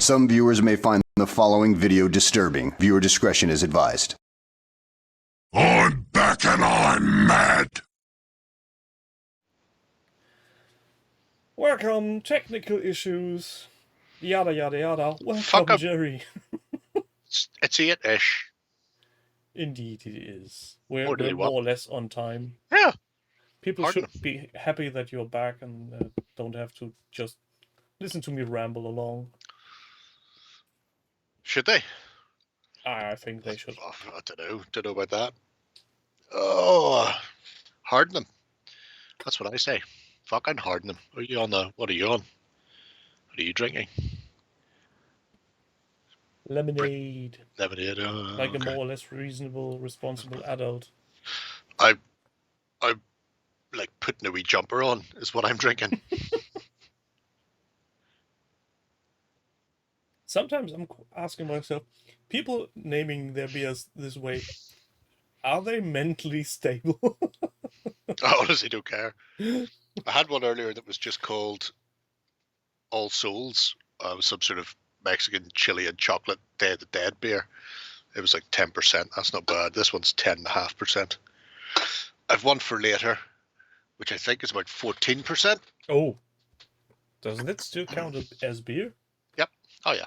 Some viewers may find the following video disturbing. Viewer discretion is advised. I'm back and I'm mad. Welcome, technical issues. Yada yada yada. Welcome, Fuck up. Jerry. It's 8-ish. Indeed it is. We're Or do you more want- or less on time. Yeah. People Pardon? should be happy that you're back and don't have to just listen to me ramble along. Should they? I think they should. Oh, I don't know. Don't know about that. Oh, harden them. That's what I say. Fucking harden them. Are you on the? What are you on? What are you drinking? Lemonade. Lemonade. Oh, Like a okay. more or less reasonable, responsible adult. I'm like putting a wee jumper on is what I'm drinking. Sometimes I'm asking myself, people naming their beers this way, are they mentally stable? I honestly don't care. I had one earlier that was just called All Souls. It was some sort of Mexican chili and chocolate Day of the Dead beer. It was like 10%. That's not bad. This one's 10.5%. I've one for later, which I think is about 14%. Oh, doesn't it still count as beer? Oh yeah.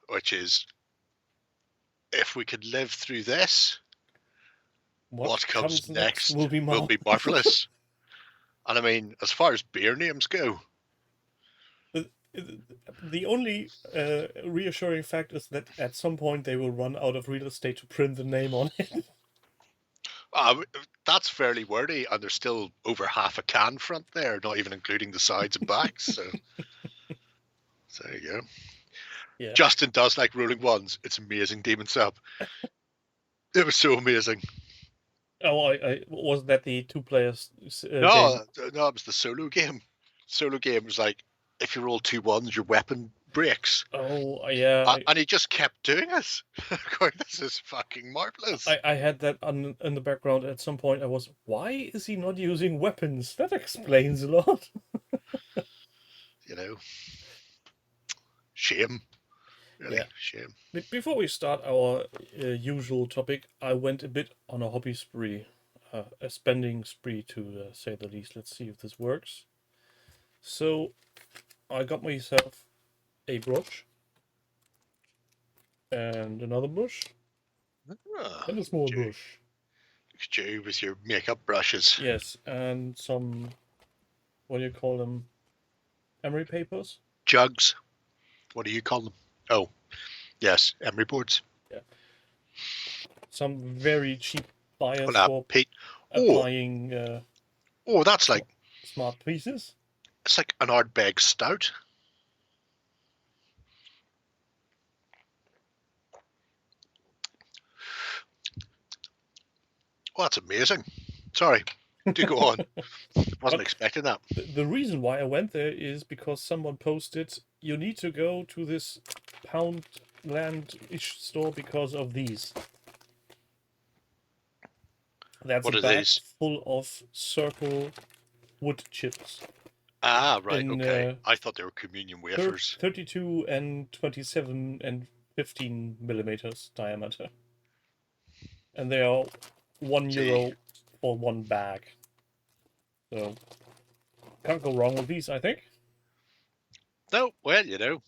Which is, if we could live through this, what comes next will be marvelous. And I mean, as far as beer names go, The only reassuring fact is that at some point they will run out of real estate to print the name on it. that's fairly wordy, and there's still over half a can front there, not even including the sides and backs. So there you go. Yeah. Justin does like rolling ones. It's amazing, Demon Sub. It was so amazing. Oh, I wasn't that the two players? No, it was the solo game. Solo game was like, if you roll 2 ones, your weapon breaks. Oh, yeah. And he just kept doing it. Going, this is fucking marvelous. I had that in the background at some point. I was, why is he not using weapons? That explains a lot. You know, shame. Really, Yeah. shame. Before we start our usual topic, I went a bit on a hobby spree, a spending spree to say the least. Let's see if this works. So, I got myself a brush, and another brush, Ah, and a small Jerry. brush. Look at you with your makeup brushes. Yes, and some, what do you call them? Emery papers? Jugs. What do you call them? Oh, yes, emery boards. Some very cheap bias Well, for Pete. applying Oh, that's like, smart pieces. it's like an Ardbeg stout. Oh, that's amazing. Sorry, do go on. Wasn't expecting that. The reason why I went there is because someone posted, you need to go to this Poundland-ish store because of these. That's What a are bag these? full of circle wood chips. Ah, right, In, okay. I thought they were communion wafers. 32 and 27 and 15 millimeters diameter. And they are €1 for one bag. So, can't go wrong with these, I think. No, well, you know.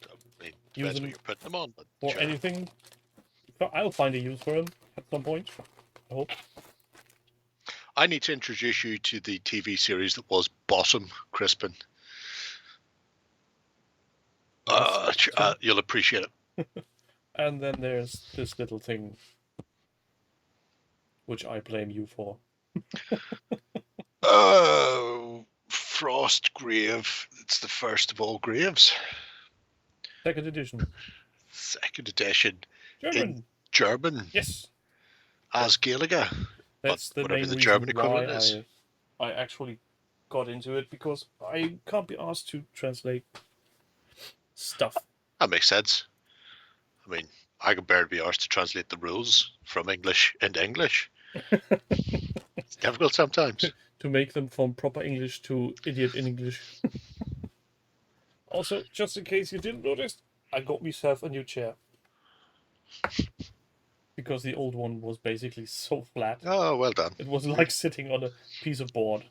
I mean, Use depends them what you're putting them on. But Or sure. anything. I'll find a use for them at some point. I hope. I need to introduce you to the TV series that was Bottom, Crispin. You'll appreciate it. And then there's this little thing, which I blame you for. Oh, Frost Grave. It's the first of all graves. Second edition. Second edition. German. German. Yes. As Gaeliga. That's the whatever main the reason German why equivalent is. I actually got into it, because I can't be asked to translate stuff. That makes sense. I mean, I can barely be asked to translate the rules from English into English. It's difficult sometimes. To make them from proper English to idiot English. Also, just in case you didn't notice, I got myself a new chair. Because the old one was basically so flat. Oh, well done. It was like sitting on a piece of board.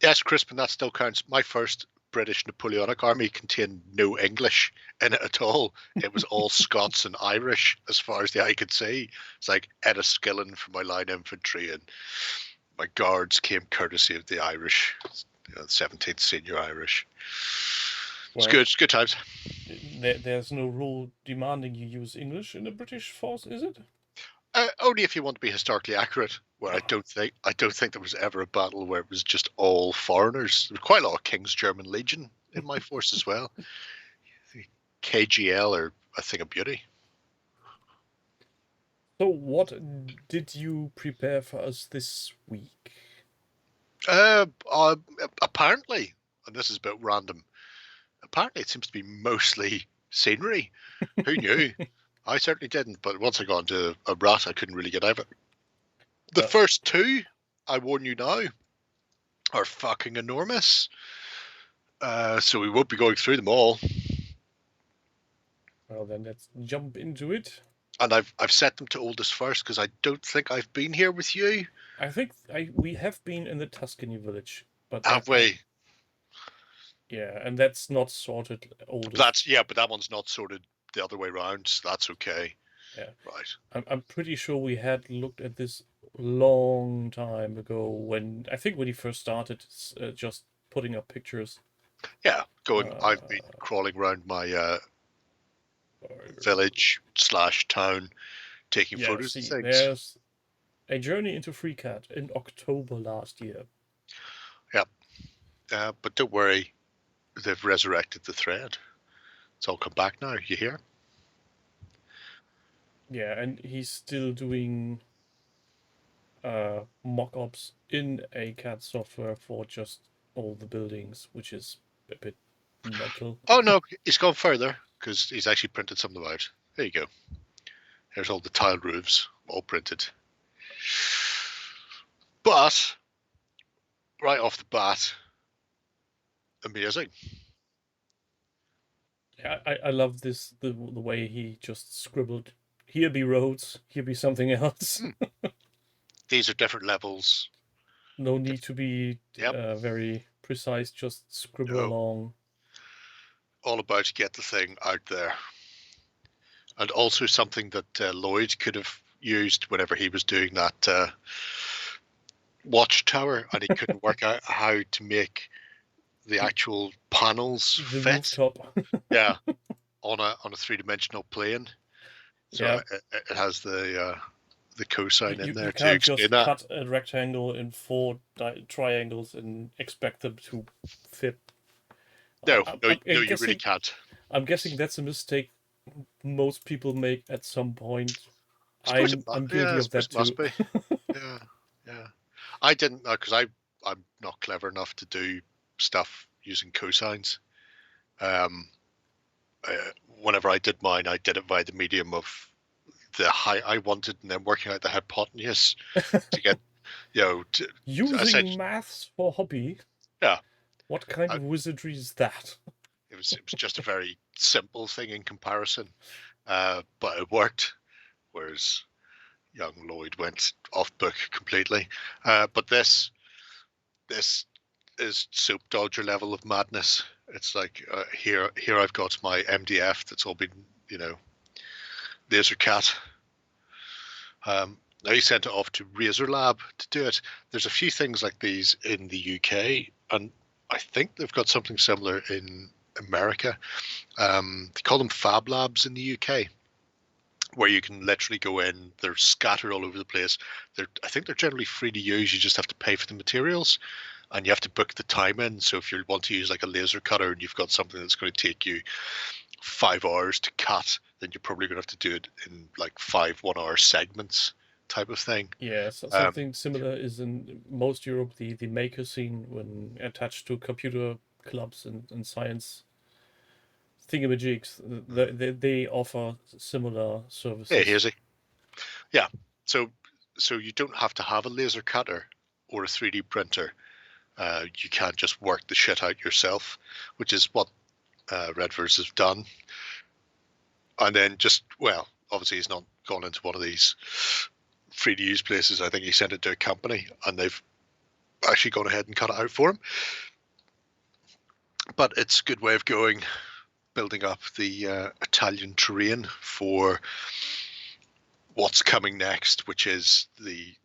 Yes, Crispin, that still counts. My first British Napoleonic army contained no English in it at all. It was all Scots and Irish as far as the eye could see. It's like Enniskillen for my line infantry, and my guards came courtesy of the Irish, 17th Senior Irish. It's Well, good. It's good times. There's no rule demanding you use English in the British force, is it? Only if you want to be historically accurate. Where I don't think there was ever a battle where it was just all foreigners. There was quite a lot of King's German Legion in my force as well. KGL are a thing of beauty. So, what did you prepare for us this week? Apparently, and this is a bit random. Apparently, it seems to be mostly scenery. Who knew? I certainly didn't. But once I got into a rut, I couldn't really get out of it. The first two, I warn you now, are fucking enormous. So we won't be going through them all. Well, then let's jump into it. And I've set them to oldest first because I don't think I've been here with you. I think we have been in the Tuscany village, but Have we? Yeah, and that's not sorted oldest. But that one's not sorted the other way around. So that's okay. Yeah. Right. I'm pretty sure we had looked at this long time ago when he first started just putting up pictures. Yeah, I've been crawling around my village / town, taking photos of things. There's a journey into FreeCAD in October last year. Yeah, but don't worry, they've resurrected the thread. It's all come back now. You hear? Yeah, and he's still doing mock-ups in a CAD software for just all the buildings, which is a bit mental. Oh no, he's gone further because he's actually printed some of them out. There you go. Here's all the tiled roofs, all printed. But right off the bat, amazing. Yeah, I love this the way he just scribbled. Here be roads. Here be something else. These are different levels. No need to be very precise. Just scribble along. All about to get the thing out there. And also something that Lloyd could have used whenever he was doing that watchtower, and he couldn't work out how to make the actual panels the fit. Rooftop. Yeah, on a 3-dimensional plane. So it has the cosine in there to explain just that. Cut a rectangle in 4 triangles and expect them to fit. No, you really can't. I'm guessing that's a mistake most people make at some point. I'm guilty of that too. Must be. Yeah. I didn't know because I'm not clever enough to do stuff using cosines. Whenever I did mine, I did it by the medium of the height I wanted, and then working out the hypotenuse to get, using maths for hobby. Yeah. What kind of wizardry is that? It was just a very simple thing in comparison, but it worked. Whereas young Lloyd went off book completely. But this is soap dodger level of madness. It's like here I've got my MDF that's all been laser cat. Now he sent it off to Razor Lab to do it. There's a few things like these in the UK, and I think they've got something similar in America. They call them Fab Labs in the UK, where you can literally go in. They're scattered all over the place. I think they're generally free to use. You just have to pay for the materials, and you have to book the time in. So if you want to use like a laser cutter and you've got something that's going to take you 5 hours to cut, then you're probably going to have to do it in like 5 1-hour segments type of thing. Yeah, so something similar is in most Europe, the maker scene, when attached to computer clubs and science thingamajigs. They offer similar services. Yeah, here's it. Yeah, so you don't have to have a laser cutter or a 3D printer. You can just work the shit out yourself, which is what Redvers have done. And then just, well, obviously he's not gone into one of these free to use places. I think he sent it to a company and they've actually gone ahead and cut it out for him. But it's a good way of building up the Italian terrain for what's coming next, which is the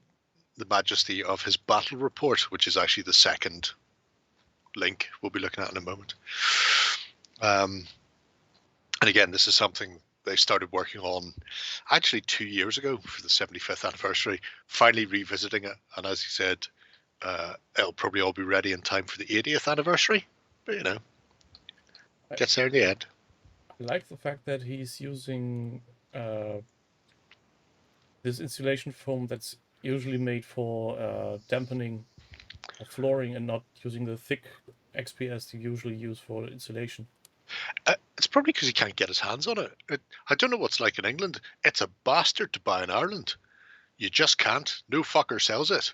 majesty of his battle report, which is actually the second link we'll be looking at in a moment. And again, this is something they started working on actually 2 years ago for the 75th anniversary, finally revisiting it. And as he said, it'll probably all be ready in time for the 80th anniversary. But, you know, gets there in the end. I like the fact that he's using this insulation foam that's usually made for dampening flooring and not using the thick XPS you usually use for insulation. It's probably because he can't get his hands on it. I don't know what's like in England. It's a bastard to buy in Ireland. You just can't. No fucker sells it.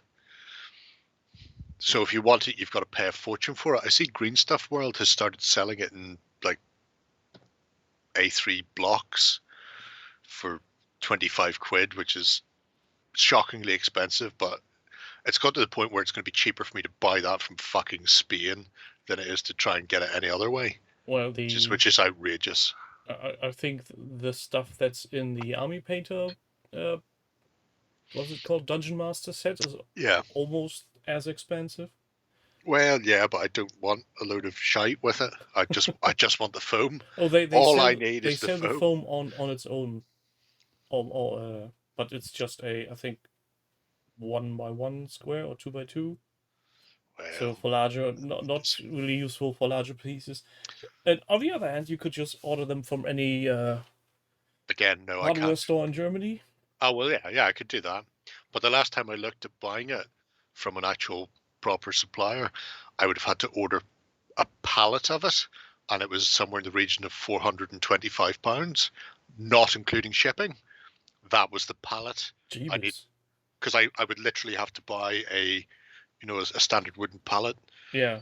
So if you want it, you've got to pay a fortune for it. I see Green Stuff World has started selling it in like A3 blocks for 25 quid, which is shockingly expensive, but it's got to the point where it's going to be cheaper for me to buy that from fucking Spain than it is to try and get it any other way. Well, which is outrageous. I think the stuff that's in the Army Painter, what's it called, Dungeon Master set, is almost as expensive. Well, yeah, but I don't want a load of shite with it. I just want the foam. Oh, I need is the foam. They sell the foam on its own, but it's just I think 1x1 square or 2x2. Well, so for larger, not really useful for larger pieces. And on the other hand, you could just order them from any hardware store in Germany. Oh well, yeah, I could do that. But the last time I looked at buying it from an actual proper supplier, I would have had to order a pallet of it, and it was somewhere in the region of £425, not including shipping. That was the pallet. Jeebus. I need, because I would literally have to buy a standard wooden pallet. Yeah.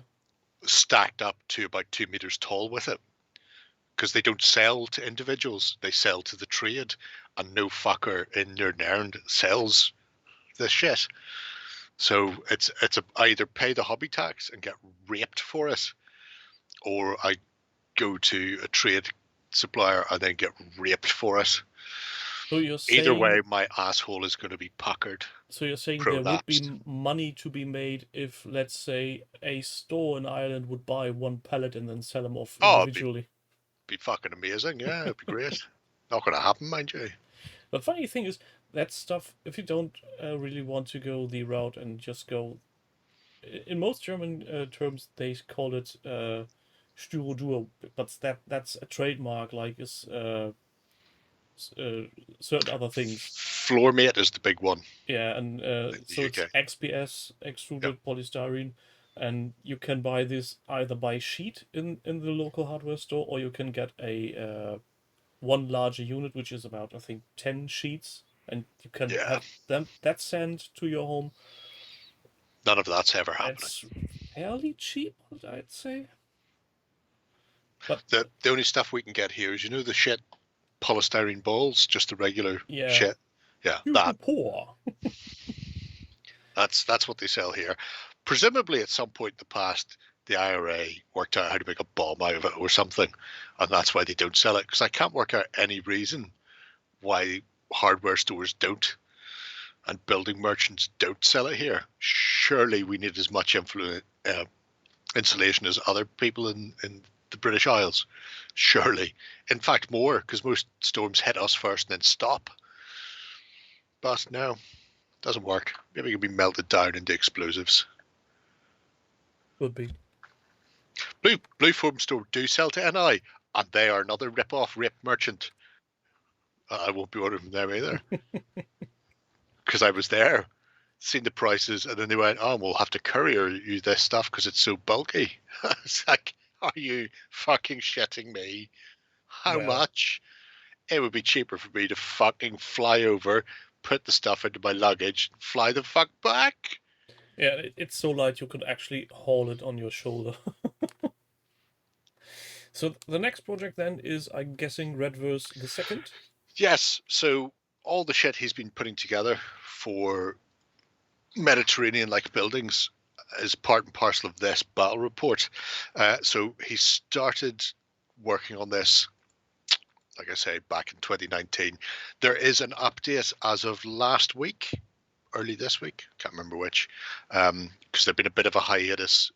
Stacked up to about 2 meters tall with it, because they don't sell to individuals, they sell to the trade, and no fucker in their nairn sells this shit. So it's I either pay the hobby tax and get raped for it, or I go to a trade supplier and then get raped for it. So you're saying, either way, my asshole is going to be puckered. So you're saying there would be money to be made if, let's say, a store in Ireland would buy one pallet and then sell them off individually? It'd be fucking amazing, yeah, it'd be great. Not going to happen, mind you. The funny thing is, that stuff, if you don't really want to go the route and just go... In most German terms, they call it Styrodur, but that's a trademark, like is... certain other things. Floor mate is the big one. Yeah, and so it's XPS, extruded polystyrene, and you can buy this either by sheet in the local hardware store, or you can get a one larger unit, which is about, I think, 10 sheets, and you can have that sent to your home. None of that's ever happening. It's fairly cheap, I'd say. But the only stuff we can get here is, the shit polystyrene balls, just the regular shit. Yeah, that. Poor. That's what they sell here. Presumably, at some point in the past, the IRA worked out how to make a bomb out of it or something, and that's why they don't sell it. Because I can't work out any reason why hardware stores don't and building merchants don't sell it here. Surely we need as much insulation as other people in the British Isles. Surely. In fact, more, because most storms hit us first and then stop. But no, doesn't work. Maybe it can be melted down into explosives. Would be. Blue Foam Store do sell to NI, and they are another rip-off rape merchant. I won't be ordering from them either. Because I was there, seen the prices, and then they went, oh, we'll have to courier you this stuff because it's so bulky. It's like, are you fucking shitting me? How much? It would be cheaper for me to fucking fly over, put the stuff into my luggage, fly the fuck back. Yeah, it's so light you could actually haul it on your shoulder. So the next project then is, I'm guessing, Redverse the Second. Yes, so all the shit he's been putting together for Mediterranean-like buildings is part and parcel of this battle report. So he started working on this, like I say, back in 2019. There is an update as of last week, early this week, can't remember which, because there'd been a bit of a hiatus,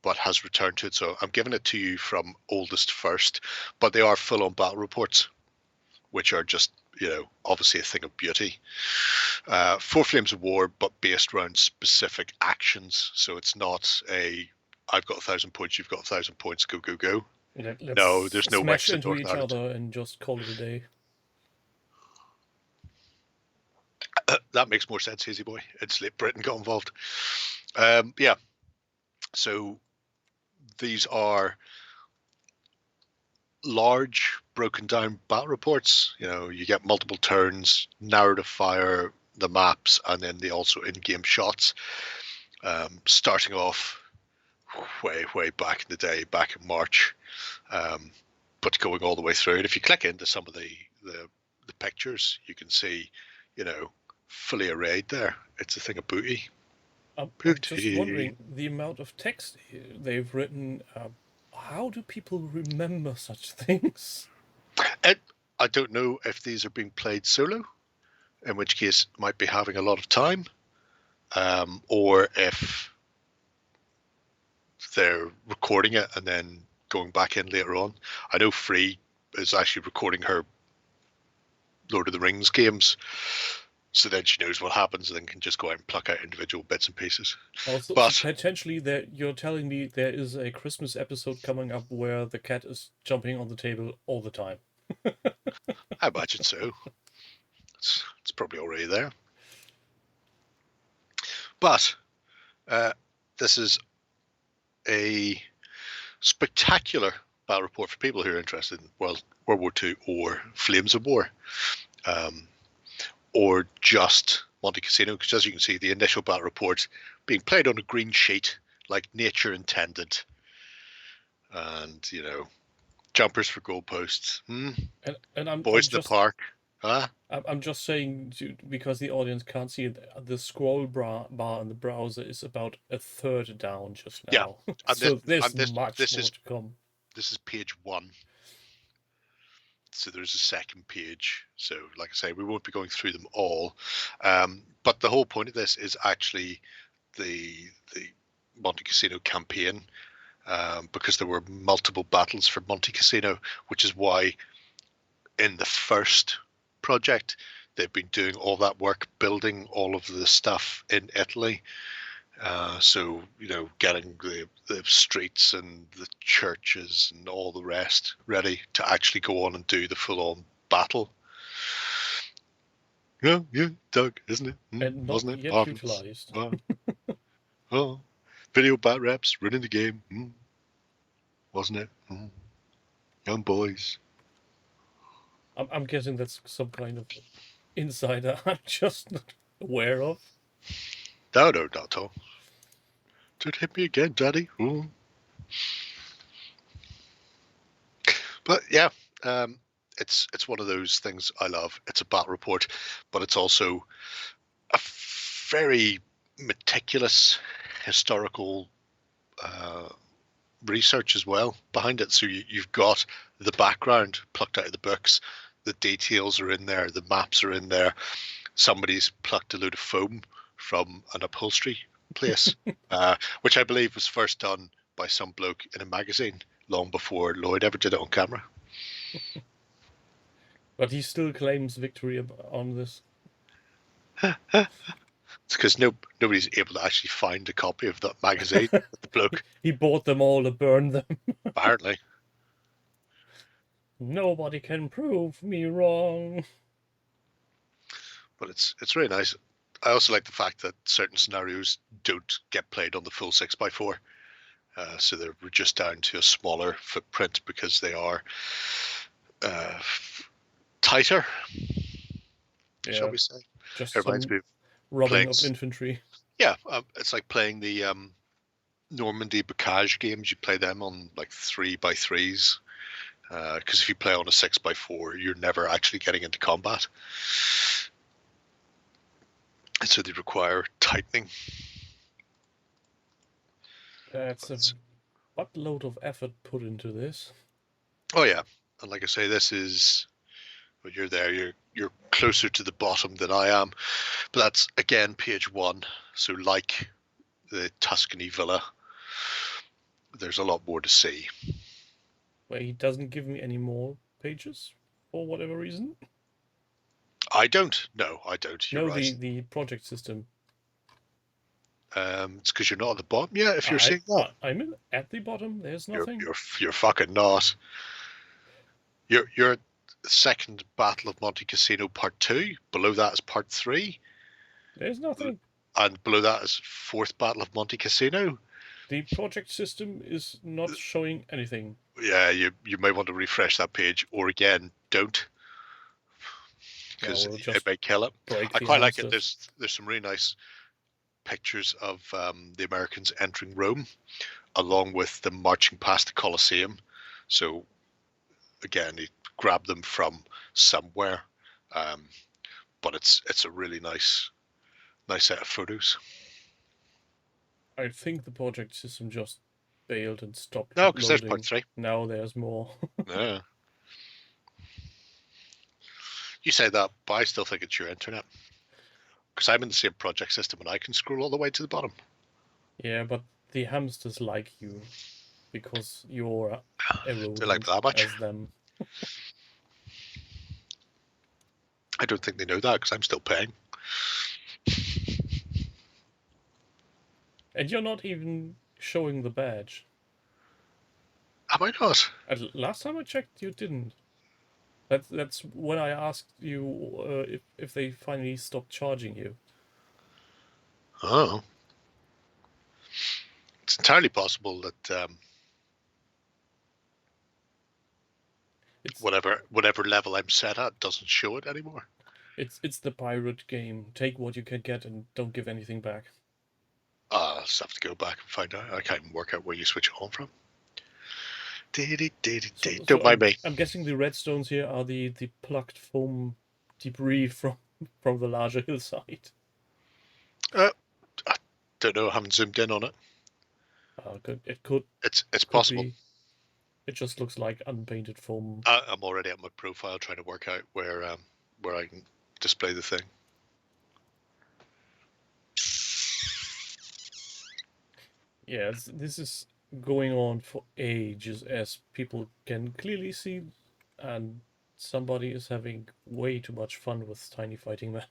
but has returned to it. So I'm giving it to you from oldest first, but they are full-on battle reports, which are just, obviously a thing of beauty. 4 Flames of War, but based around specific actions. So it's not I've got 1,000 points, you've got 1,000 points, go, go, go. Let's No, there's no smash Wexford, into Northern each Ireland. other and just call it a day. That makes more sense, Hazy Boy. It's late Britain got involved. Yeah. So these are large, broken down battle reports. You get multiple turns, narrative fire, the maps, and then the also in-game shots. Starting off way back in the day, back in March, but going all the way through. And if you click into some of the pictures, you can see, fully arrayed there. It's a thing of booty. I'm just wondering, the amount of text they've written, how do people remember such things? I don't know if these are being played solo, in which case might be having a lot of time, or if they're recording it and then going back in later on. I know Free is actually recording her Lord of the Rings games, so then she knows what happens and then can just go out and pluck out individual bits and pieces. Also, But so potentially, you're telling me there is a Christmas episode coming up where the cat is jumping on the table all the time. I imagine so. It's probably already there. But this is a spectacular battle report for people who are interested in World War II or Flames of War, or just Monte Cassino, because as you can see, the initial battle report being played on a green sheet like nature intended, and jumpers for goalposts. And I'm Boys in the just, park. Huh? I'm just saying, because the audience can't see it, the scroll bar in the browser is about a third down just now. Yeah, So there's much more is to come. This is page 1. So there's a second page. So like I say, we won't be going through them all. But the whole point of this is actually the Monte Cassino campaign, because there were multiple battles for Monte Cassino, which is why in the first project they've been doing all that work building all of the stuff in Italy. So getting the streets and the churches and all the rest ready to actually go on and do the full-on battle. Yeah, Doug, isn't it? And not Wasn't it? yet Marvelous. utilized. Oh, video bat reps running the game. Wasn't it? Young boys. I'm guessing that's some kind of insider I'm just not aware of. No, not at all. Don't hit me again, Daddy. Ooh. But yeah, it's one of those things I love. It's a battle report, but it's also a very meticulous historical research as well behind it. So you've got the background plucked out of the books, the details are in there, the maps are in there. Somebody's plucked a load of foam from an upholstery place, which I believe was first done by some bloke in a magazine long before Lloyd ever did it on camera. But he still claims victory on this. It's because nobody's able to actually find a copy of that magazine. The bloke He bought them all to burn them. apparently. Nobody can prove me wrong. But it's really nice. I also like the fact that certain scenarios don't get played on the full 6x4. So they're reduced down to a smaller footprint because they are tighter, shall we say. Just It reminds me of robbing playing of infantry. Yeah, it's like playing the Normandy Bocage games, you play them on like 3x3s. Because if you play on a 6x4, you're never actually getting into combat. And so they require tightening. That's a buttload of effort put into this. Oh yeah, and like I say, this is when you're there, you're closer to the bottom than I am. But that's again page 1. So like the Tuscany villa, there's a lot more to see. Where he doesn't give me any more pages for whatever reason. I don't. No, I don't. You're No, right. the project system. It's because you're not at the bottom. Yeah, if you're seeing that, I'm at the bottom. There's nothing. You're fucking not. You're at the second Battle of Monte Cassino Part 2. Below that is Part 3. There's nothing. And below that is 4th Battle of Monte Cassino. The project system is not showing anything. Yeah, you may want to refresh that page, or again, don't, because it may kill it. I quite like it. There's some really nice pictures of the Americans entering Rome, along with them marching past the Colosseum. So again, you grab them from somewhere, but it's a really nice set of photos. I think the project system just bailed and stopped. No, because there's Part 3. Now there's more. Yeah. You say that, but I still think it's your internet. Because I'm in the same project system and I can scroll all the way to the bottom. Yeah, but the hamsters like you because you're eroding They like that much? as them. I don't think they know that because I'm still paying. And you're not even showing the badge. Am I not? Last time I checked, you didn't. That's when I asked you if they finally stopped charging you. Oh. It's entirely possible that whatever level I'm set at doesn't show it anymore. It's the pirate game. Take what you can get and don't give anything back. I'll just have to go back and find out. I can't even work out where you switch it on from. Don't mind me. I'm guessing the redstones here are the plucked foam debris from the larger hillside. I don't know. I haven't zoomed in on it. It could. It's possible. It just looks like unpainted foam. I'm already at my profile trying to work out where I can display the thing. Yeah, this is going on for ages, as people can clearly see, and somebody is having way too much fun with Tiny Fighting Man.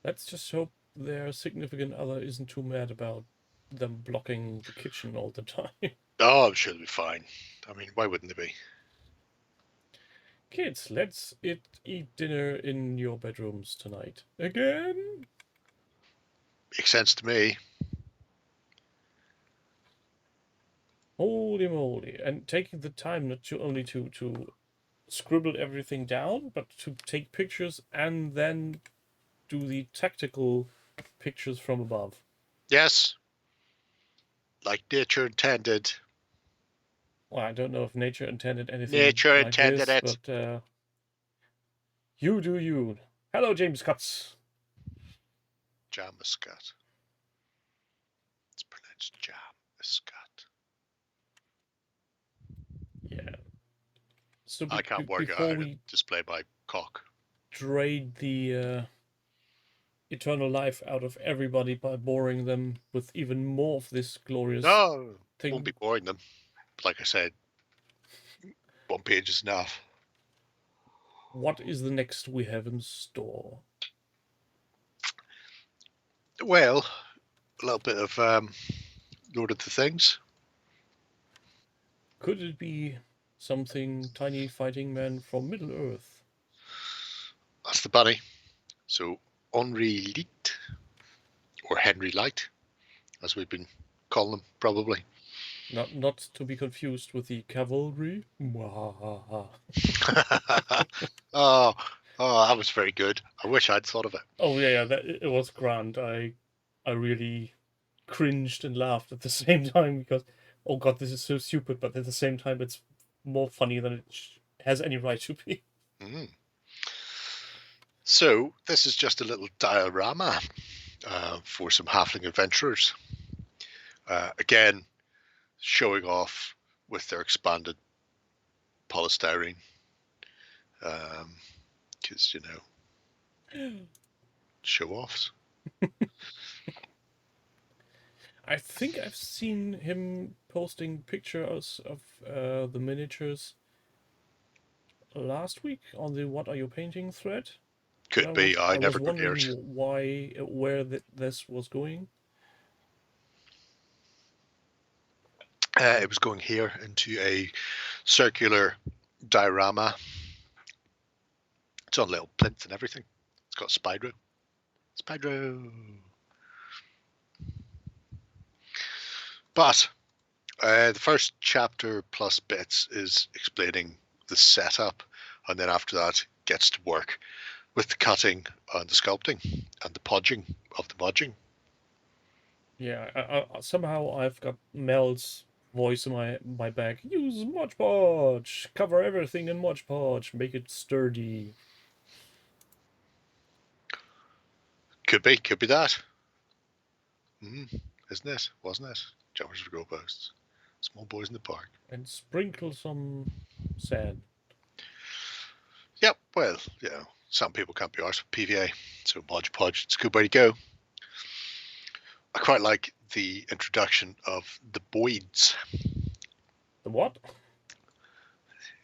Let's just hope their significant other isn't too mad about them blocking the kitchen all the time. Oh, I'm sure they'll be fine. I mean, why wouldn't they be? Kids, let's eat dinner in your bedrooms tonight. Again? Makes sense to me. Holy moly. And taking the time not to only to scribble everything down, but to take pictures and then do the tactical pictures from above. Yes. Like nature intended. Well, I don't know if nature intended anything. Nature like intended this, it. But you do you. Hello, James Cutts. Jam Muscat. It's pronounced Jam Muscat. Yeah. So I can't work out how to display my cock. Drain the eternal life out of everybody by boring them with even more of this glorious thing. Won't be boring them. Like I said, one page is enough. What is the next we have in store? Well, a little bit of Lord of the Things. Could it be something Tiny Fighting Man from Middle-earth? That's the bunny. So Henri Light, or Henry Light, as we've been calling them, probably. Not to be confused with the cavalry. Oh, that was very good. I wish I'd thought of it. Oh yeah, it was grand. I really cringed and laughed at the same time because, oh god, this is so stupid, but at the same time, it's more funny than it has any right to be. Mm. So this is just a little diorama for some halfling adventurers. Again, showing off with their expanded polystyrene. Because, you know, show offs. I think I've seen him posting pictures of the miniatures last week on the "What Are You Painting" thread. Could be. I I never was got wondering yours. where this was going. It was going here into a circular diorama. It's on little plinth and everything. It's got Spyro. Spyro. But the first chapter plus bits is explaining the setup, and then after that gets to work with the cutting and the sculpting and the podging of the modging. Yeah, I somehow I've got Mel's voice in my back. Use Mod Podge. Cover everything in Mod Podge. Make it sturdy. Could be that. Isn't it? Wasn't it? Jumpers for goalposts. Small boys in the park. And sprinkle some sand. Yep, well, you know, some people can't be arsed with PVA, so Mod Podge, it's a good way to go. I quite like the introduction of the Boyds. The what?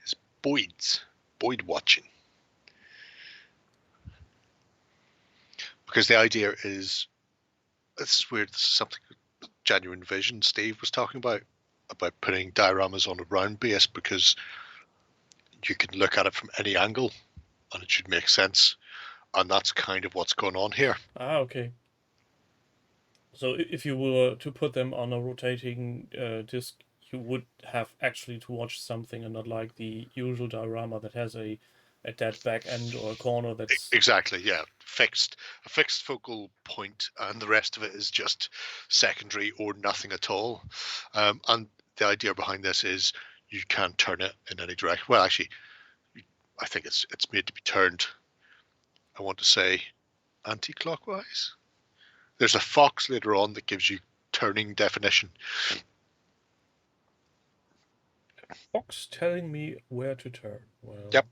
It's Boyds. Boyd watching. Because the idea is, this is weird, this is something Genuine Vision Steve was talking about putting dioramas on a round base, because you can look at it from any angle and it should make sense. And that's kind of what's going on here. Ah, okay. So if you were to put them on a rotating disc, you would have actually to watch something and not like the usual diorama that has a dead back end or a corner that's... Exactly, yeah. A fixed focal point, and the rest of it is just secondary or nothing at all. And the idea behind this is you can turn it in any direction. Well, actually, I think it's made to be turned, I want to say, anti-clockwise. There's a fox later on that gives you turning definition. Fox telling me where to turn. Well, Yep.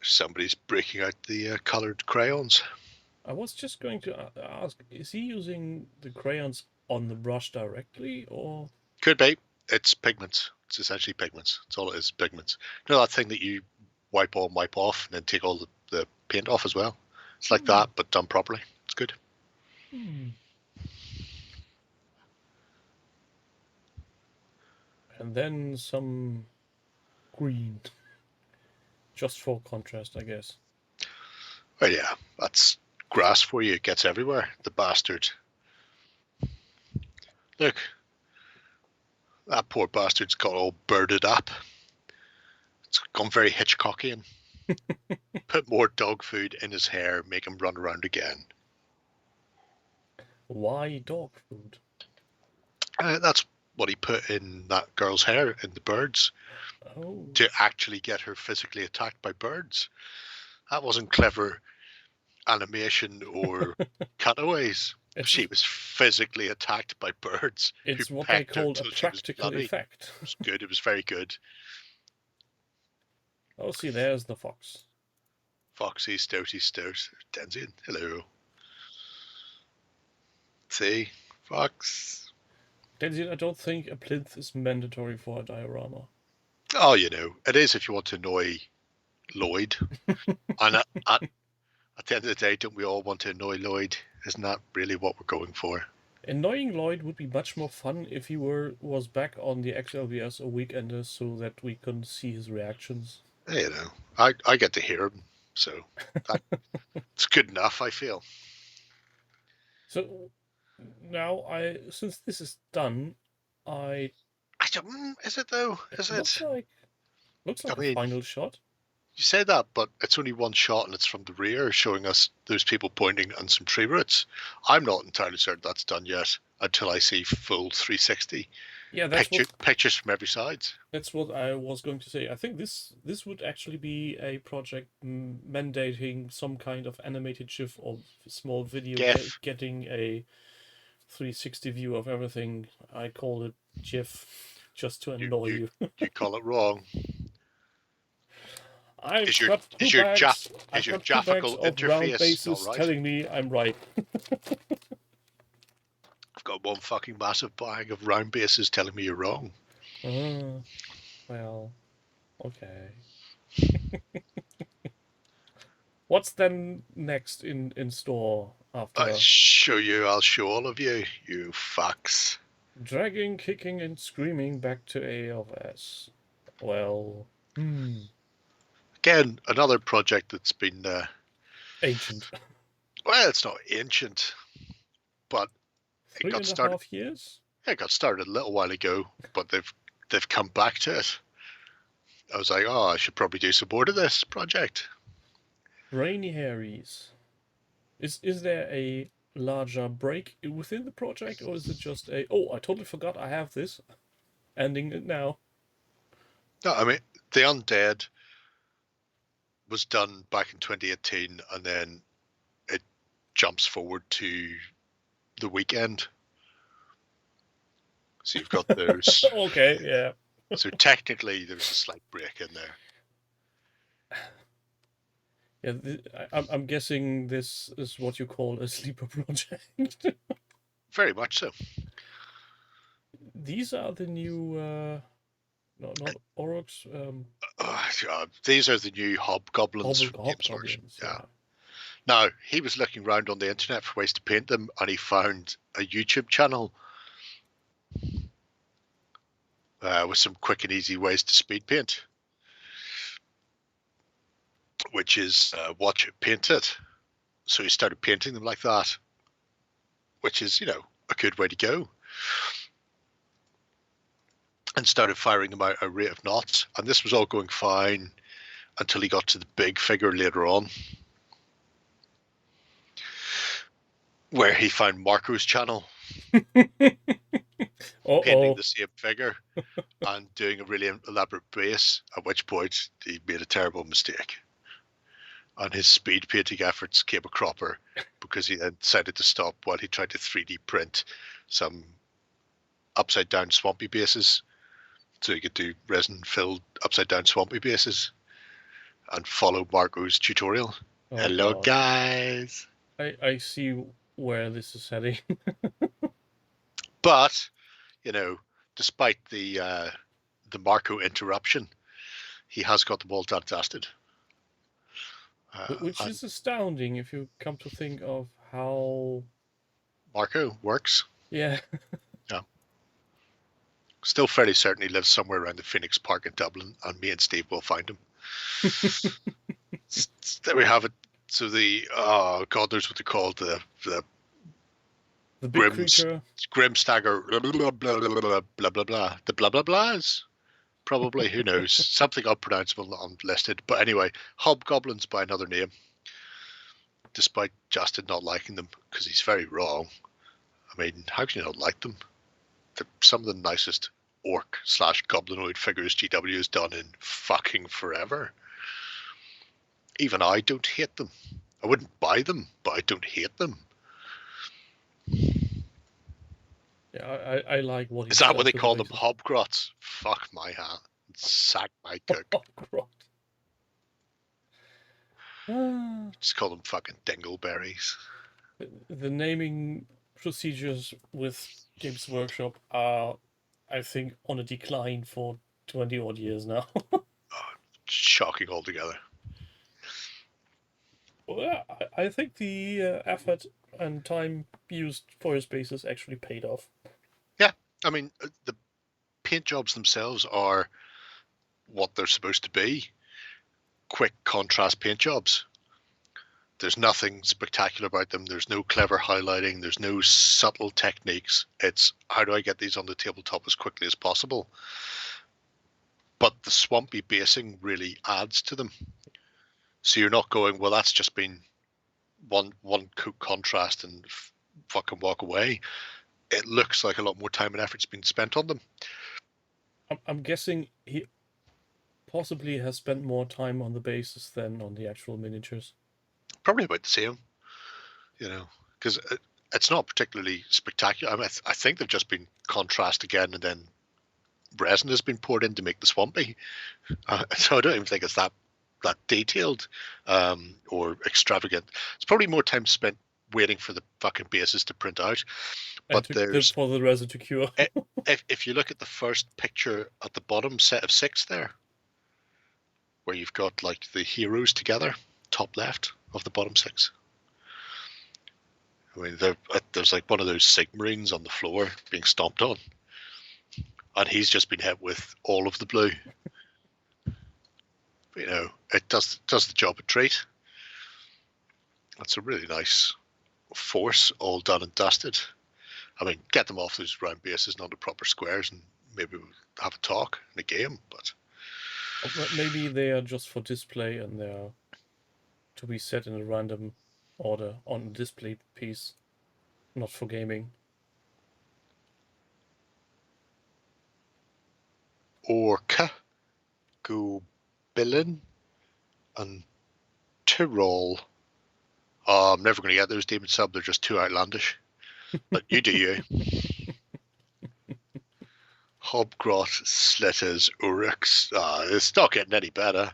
Somebody's breaking out the coloured crayons. I was just going to ask, is he using the crayons on the brush directly, or... Could be. It's pigments. It's essentially pigments. That's all it is, pigments. You know that thing that you wipe on, wipe off, and then take all the paint off as well? It's like that, but done properly. It's good. And then some green. Just for contrast, I guess. Well, yeah, that's grass for you. It gets everywhere. The bastard. Look. That poor bastard's got all birded up. It's gone very Hitchcockian. Put more dog food in his hair, make him run around again. Why dog food? That's what he put in that girl's hair in the birds. Oh. To actually get her physically attacked by birds. That wasn't clever animation or cutaways. She was physically attacked by birds. It's what they call a practical effect. It was good. It was very good. Oh, see, there's the fox. Foxy, Stouty, Stout. Denzian, hello. See, fox. Denzian, I don't think a plinth is mandatory for a diorama. Oh, you know, it is if you want to annoy Lloyd. And at the end of the day, don't we all want to annoy Lloyd? Isn't that really what we're going for? Annoying Lloyd would be much more fun if he was back on the XLVS a weekender so that we couldn't see his reactions. You know, I get to hear him, so it's good enough, I feel. So now since this is done, I don't. Is it though? Is it? Looks like a final shot. You say that, but it's only one shot and it's from the rear, showing us those people pointing and some tree roots. I'm not entirely certain that's done yet until I see full 360 Yeah, pictures from every side. that's what I was going to say. I think this would actually be a project mandating some kind of animated GIF or small video GIF. getting a 360 view of everything. I call it GIF just to annoy you. You call it wrong. I've Is your got two bags of graphical round interface bases all right? telling me I'm right. I've got one fucking massive bag of round bases telling me you're wrong. Well, okay. What's then next in store after I'll show all of you, you fucks. dragging, kicking, and screaming back to AOS? Well, Again, another project that's been ancient. well, it's not ancient, but it got 3.5 years? It got started a little while ago, but they've come back to it. I was like, oh, I should probably do some more to this project. Rainy Harries. Is there a larger break within the project, or is it just a I totally forgot I have this, ending it now? No, I mean the Undead was done back in 2018, and then it jumps forward to the weekend. So you've got those. Okay, yeah. So technically, there's a slight break in there. Yeah, I'm guessing this is what you call a sleeper project. Very much so. These are the new, not Oroks. These are the new Hobgoblins from Games Workshop. Hobgoblins, Yeah. Now, he was looking around on the internet for ways to paint them, and he found a YouTube channel with some quick and easy ways to speed paint, which is watch it, paint it. So he started painting them like that, which is, a good way to go. And started firing them out a rate of knots. And this was all going fine until he got to the big figure later on, where he found Marco's channel painting the same figure and doing a really elaborate base, at which point he made a terrible mistake. And his speed painting efforts came a cropper because he then decided to stop while he tried to 3D print some upside down swampy bases so he could do resin filled upside down swampy bases and follow Marco's tutorial. Hello, guys. I see where this is heading. But, despite the Marco interruption, he has got them all dusted. Which is astounding if you come to think of how Marco works. Yeah. Yeah. Still fairly certain he lives somewhere around the Phoenix Park in Dublin, and me and Steve will find him. There we have it. So there's what they call the big creature. Grim Stagger, blah, blah, blah, blah, blah, blah, blah, blah. The blah, blah, blahs. Probably, who knows? Something unpronounceable, not unlisted. But anyway, Hobgoblins by another name, despite Justin not liking them, because he's very wrong. I mean, how can you not like them? They're some of the nicest orc/goblinoid figures GW has done in fucking forever. Even I don't hate them. I wouldn't buy them, but I don't hate them. Yeah, I like what. Is that what they call them? Hobgrots? Fuck my hand. Sack my cook. Just call them fucking dingleberries. The naming procedures with Games Workshop are, I think, on a decline for 20 odd years now. Shocking altogether. Well, I think the effort and time used for his bases actually paid off. Yeah, I mean, the paint jobs themselves are what they're supposed to be. Quick contrast paint jobs. There's nothing spectacular about them. There's no clever highlighting. There's no subtle techniques. It's how do I get these on the tabletop as quickly as possible? but the swampy basing really adds to them. So you're not going, well, that's just been one coat contrast and fucking walk away. It looks like a lot more time and effort's been spent on them. I'm guessing he possibly has spent more time on the bases than on the actual miniatures. Probably about the same, because it's not particularly spectacular. I mean, I think they've just been contrast again, and then resin has been poured in to make the swampy. So I don't even think it's that detailed or extravagant. It's probably more time spent waiting for the fucking bases to print out. But there's for the resin to cure. if you look at the first picture at the bottom set of 6 there, where you've got like the heroes together, top left of the bottom 6. I mean, there's like one of those Sigmarines on the floor being stomped on, and he's just been hit with all of the blue. But, it does the job a treat. That's a really nice force, all done and dusted. I mean, get them off those round bases, not the proper squares, and maybe we'll have a talk in a game. But maybe they are just for display, and they are to be set in a random order on a display piece, not for gaming. Orca, Goblin, and Tyrol. Oh, I'm never going to get those demon sub. They're just too outlandish. But you do you. Hobgrot, Slitters, Uruks. It's not getting any better.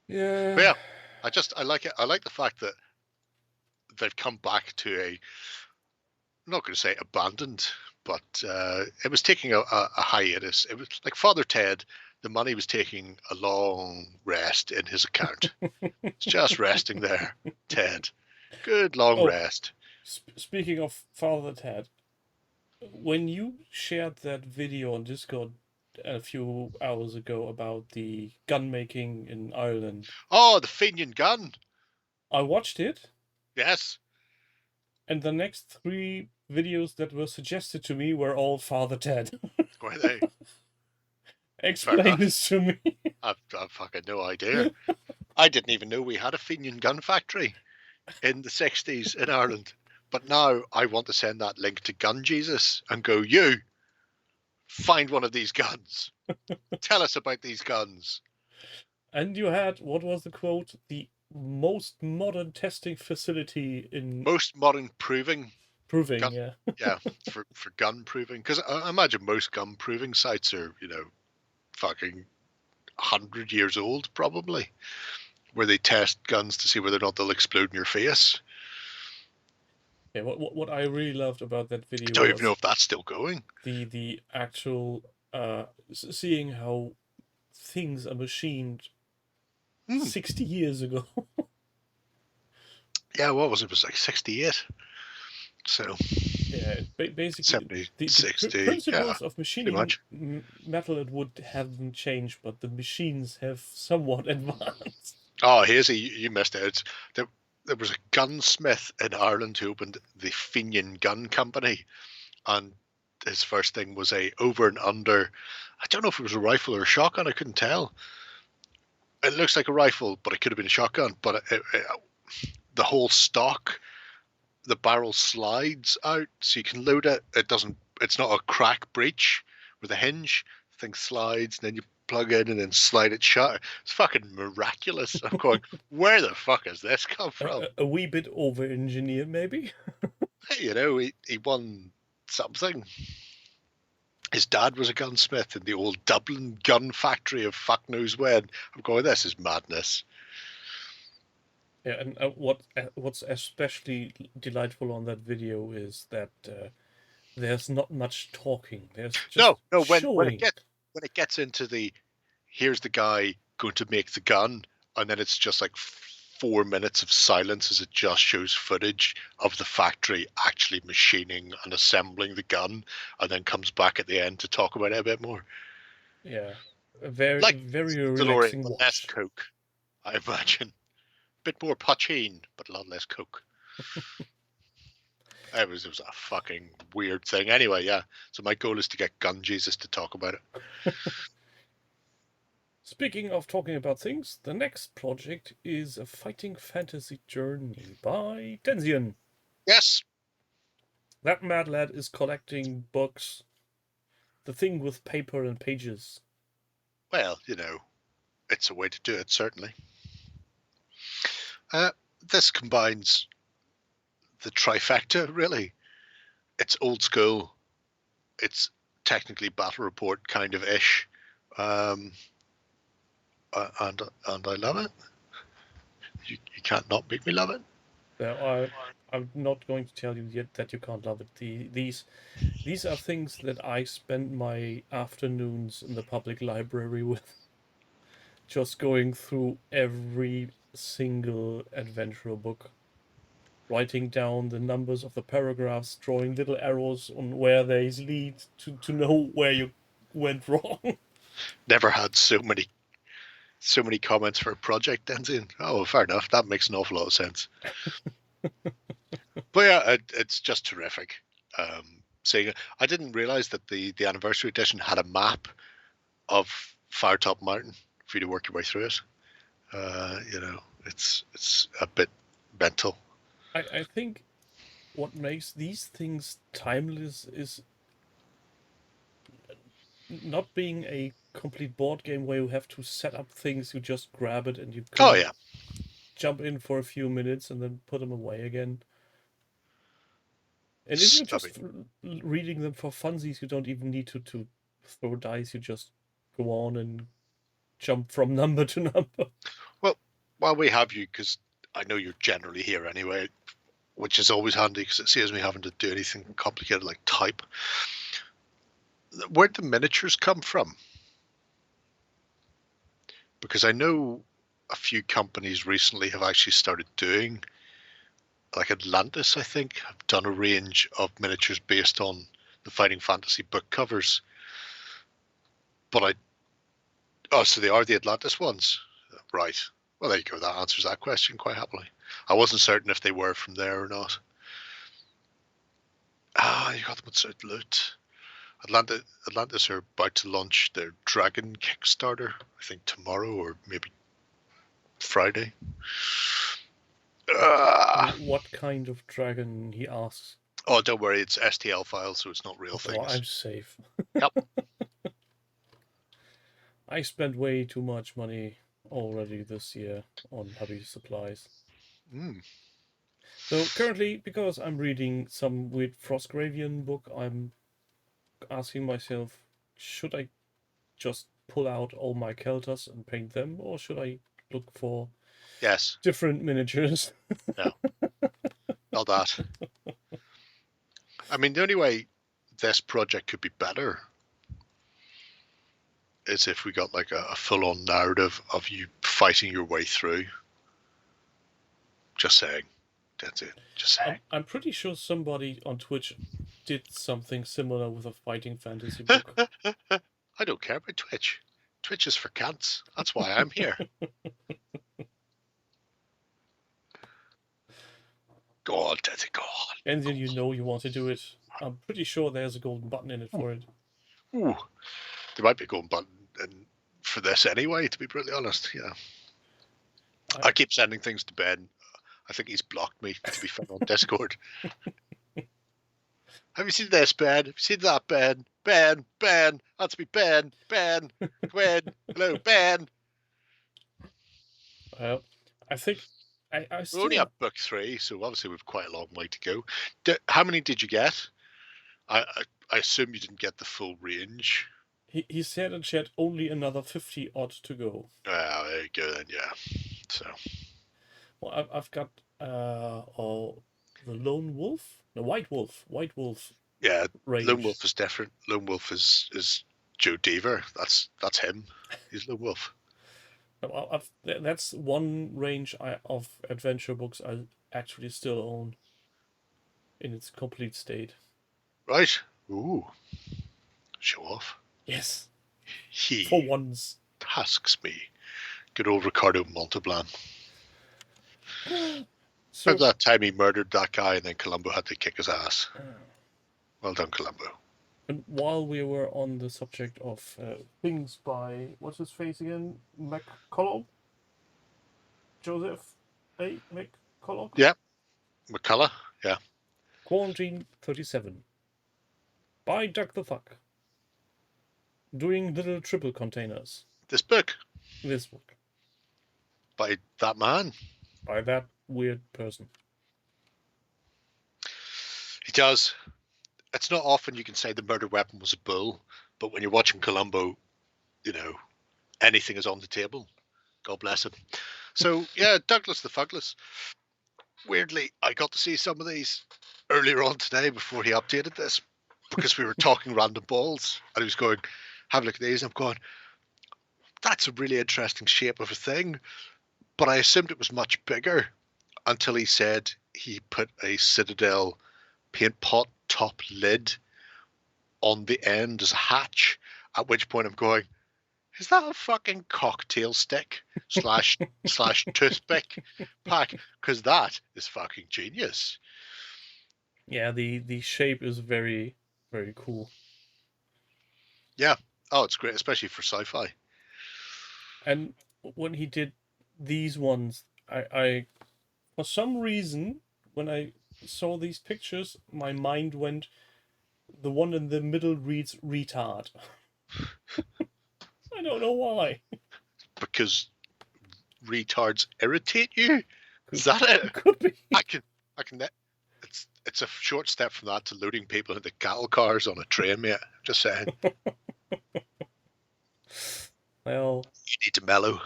Yeah. But yeah, I like it. I like the fact that they've come back to I'm not going to say abandoned, but it was taking a hiatus. It was like Father Ted. The money was taking a long rest in his account. It's just resting there, Ted. Good long rest. Speaking of Father Ted, when you shared that video on Discord a few hours ago about the gun making in Ireland. Oh, the Finian gun. I watched it. Yes. And the next 3 videos that were suggested to me were all Father Ted. Were they? Explain this to me. I've fucking no idea. I didn't even know we had a Finian gun factory in the 60s in Ireland. But now I want to send that link to Gun Jesus and go, you, find one of these guns. Tell us about these guns. And you had, what was the quote? The most modern testing facility in... Most modern proving. Gun, yeah. Yeah, for gun proving. Because I imagine most gun proving sites are, fucking 100 years old, probably, where they test guns to see whether or not they'll explode in your face. Yeah, what I really loved about that video, I don't even know if that's still going. The actual seeing how things are machined 60 years ago. Yeah, what was it? It was like 68. So yeah, basically 70, the 60, principles of machining metal and wood haven't changed, but the machines have somewhat advanced. Oh, you missed it. There was a gunsmith in Ireland who opened the Finian Gun Company, and his first thing was a over and under. I don't know if it was a rifle or a shotgun. I couldn't tell. It looks like a rifle, but it could have been a shotgun. But the whole stock, the barrel slides out, so you can load it. It's not a crack breech with a hinge. The thing slides, and then you plug in and then slide it shut. It's fucking miraculous. I'm going, where the fuck has this come from? A wee bit over-engineered, maybe? He won something. His dad was a gunsmith in the old Dublin gun factory of fuck knows when. I'm going, this is madness. Yeah, and what's especially delightful on that video is that there's not much talking. There's just when it gets into here's the guy going to make the gun, and then it's just like 4 minutes of silence as it just shows footage of the factory actually machining and assembling the gun, and then comes back at the end to talk about it a bit more. Yeah, very relaxing watch. Less coke, I imagine. Bit more poutine, but a lot less coke. It was a fucking weird thing. Anyway, yeah. So my goal is to get Gun Jesus to talk about it. Speaking of talking about things, the next project is a fighting fantasy journey by Tenzian. Yes. That mad lad is collecting books. The thing with paper and pages. Well, you know, it's a way to do it, certainly. This combines the trifecta, really. It's old school. It's technically battle report kind of ish. And I love it. You can't not make me love it. Now, I'm not going to tell you yet that you can't love it. These are things that I spend my afternoons in the public library with. Just going through every single adventurer book. Writing down the numbers of the paragraphs, drawing little arrows on where they lead to know where you went wrong. Never had so many comments for a project, Denzin. Oh, fair enough. That makes an awful lot of sense. But yeah, it's just terrific. Seeing it. I didn't realize that the anniversary edition had a map of Firetop Mountain for you to work your way through it. You know, it's a bit mental. I think what makes these things timeless is not being a complete board game where you have to set up things, you just grab it and you Oh yeah, jump in for a few minutes and then put them away again. And if you're just reading them for funsies, you don't even need to throw dice, you just go on and jump from number to number. Well, while we have you, because I know you're generally here anyway, which is always handy because it saves me having to do anything complicated like type. Where'd the miniatures come from? Because I know a few companies recently have actually started doing, like Atlantis, I think, have done a range of miniatures based on the Fighting Fantasy book covers. But so they are the Atlantis ones, right? Well, there you go. That answers that question quite happily. I wasn't certain if they were from there or not. You got them at South Loot. Atlantis are about to launch their Dragon Kickstarter, I think tomorrow or maybe Friday. What kind of dragon, he asks. Oh, don't worry, it's STL files, so it's not real things. Oh, I'm safe. Yep. I spent way too much money already this year on hobby supplies. So currently, because I'm reading some weird Frostgravian book, I'm asking myself, should I just pull out all my Kelters and paint them, or should I look for different miniatures? No, not that. I mean, the only way this project could be better is if we got like a full-on narrative of you fighting your way through. Just saying. That's it. Just saying. I'm pretty sure somebody on Twitch did something similar with a fighting fantasy book. I don't care about Twitch. Twitch is for cunts. That's why I'm here. Go on, Teddy, go on. And then you know you want to do it. I'm pretty sure there's a golden button in it for it. Ooh. There might be a golden button for this anyway, to be brutally honest. Yeah. I keep sending things to Ben. I think he's blocked me, to be fair, on Discord. Have you seen this, Ben? Have you seen that, Ben? Ben, that's me, Ben, Gwen, hello, Ben. I think I still... We're only at book 3, so obviously we've quite a long way to go. How many did you get? I assume you didn't get the full range. He said in chat only another 50 odd to go. There you go then, yeah. So. Well, I've got the Lone Wolf? The White Wolf. Yeah, range. Lone Wolf is different. Lone Wolf is Joe Deaver. That's him. He's Lone Wolf. That's one range of adventure books I actually still own in its complete state. Right. Ooh. Show off. Yes. He for once tasks me. Good old Ricardo Montalban. So Remember that time he murdered that guy and then Columbo had to kick his ass? Well done, Columbo. and while we were on the subject of things by what's his face again, McCulloch, Joseph A. McCulloch. Yeah, McCullough. Yeah. Quarantine 37 by Duck the Fuck. Doing little triple containers. This book This book by that man. by that weird person. He does. It's not often you can say the murder weapon was a bull, but when you're watching Columbo, you know, anything is on the table. God bless him. So, yeah, Douglas the Fugless. Weirdly, I got to see some of these earlier on today before he updated this because we were talking random balls and he was going, have a look at these. And I'm going, that's a really interesting shape of a thing. But I assumed it was much bigger until he said he put a Citadel paint pot top lid on the end as a hatch, at which point I'm going, is that a fucking cocktail stick slash toothpick pack? Because that is fucking genius. Yeah, the shape is very, very cool. Yeah. Oh, it's great, especially for sci-fi. And when he did these ones, I for some reason, when I saw these pictures, my mind went, the one in the middle reads retard. I don't know why. Because retards irritate you? Is that it? Could be. I can. It's a short step from that to loading people into cattle cars on a train, mate. Just saying. Well, You need to mellow.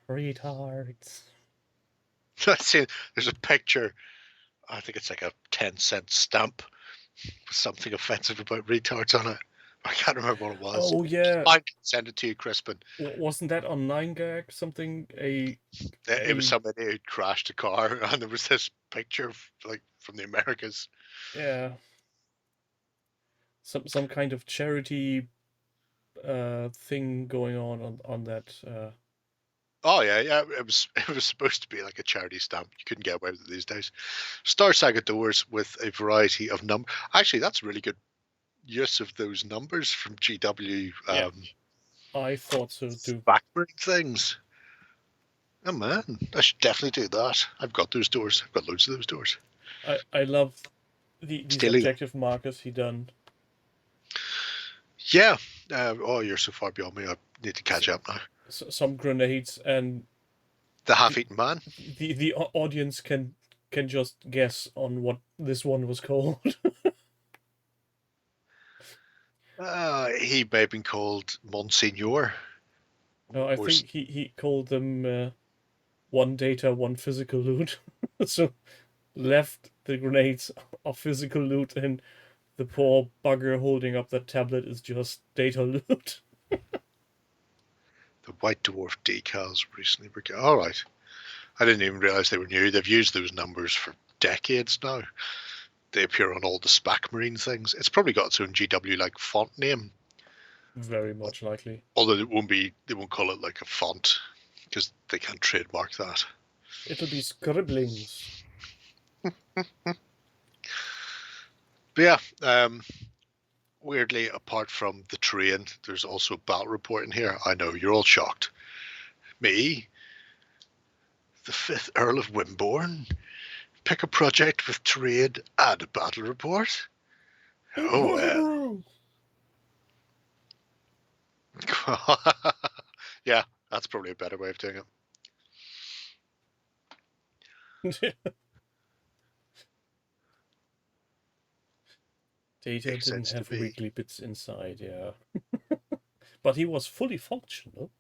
retards. See, there's a picture. I think it's like a 10-cent stamp with something offensive about retards on it. I can't remember what it was. Oh yeah. I can send it to you, Crispin. Wasn't that on 9gag something? It was somebody who crashed a car, and there was this picture like from the Americas. Yeah. Some kind of charity thing going on that. Oh yeah. It was supposed to be like a charity stamp. You couldn't get away with it these days. Star Saga doors with a variety of numbers. Actually, that's really good use of those numbers from GW. Yeah. I thought so too. Backward things. Oh man, I should definitely do that. I've got those doors. I've got loads of those doors. I love these objective markers he done. Yeah. Oh, you're so far beyond me. I need to catch up now. Some grenades, and The half-eaten man. The audience can just guess on what this one was called. He may have been called Monsignor. No, I think he called them one data, one physical loot. So left the grenades of physical loot, and the poor bugger holding up that tablet is just data loot. The White Dwarf decals recently were... All right. I didn't even realize they were new. They've used those numbers for decades now. They appear on all the SPAC Marine things. It's probably got its own GW like font name. Very much likely. Although they won't call it like a font because they can't trademark that. It'll be scribblings. But yeah, weirdly, apart from the train, there's also a battle report in here. I know, you're all shocked. Me, the 5th Earl of Wimborne, pick a project with trade and a battle report? Oh, yeah, that's probably a better way of doing it. Data Makes didn't sense to have me. wiggly bits inside, yeah. But he was fully functional.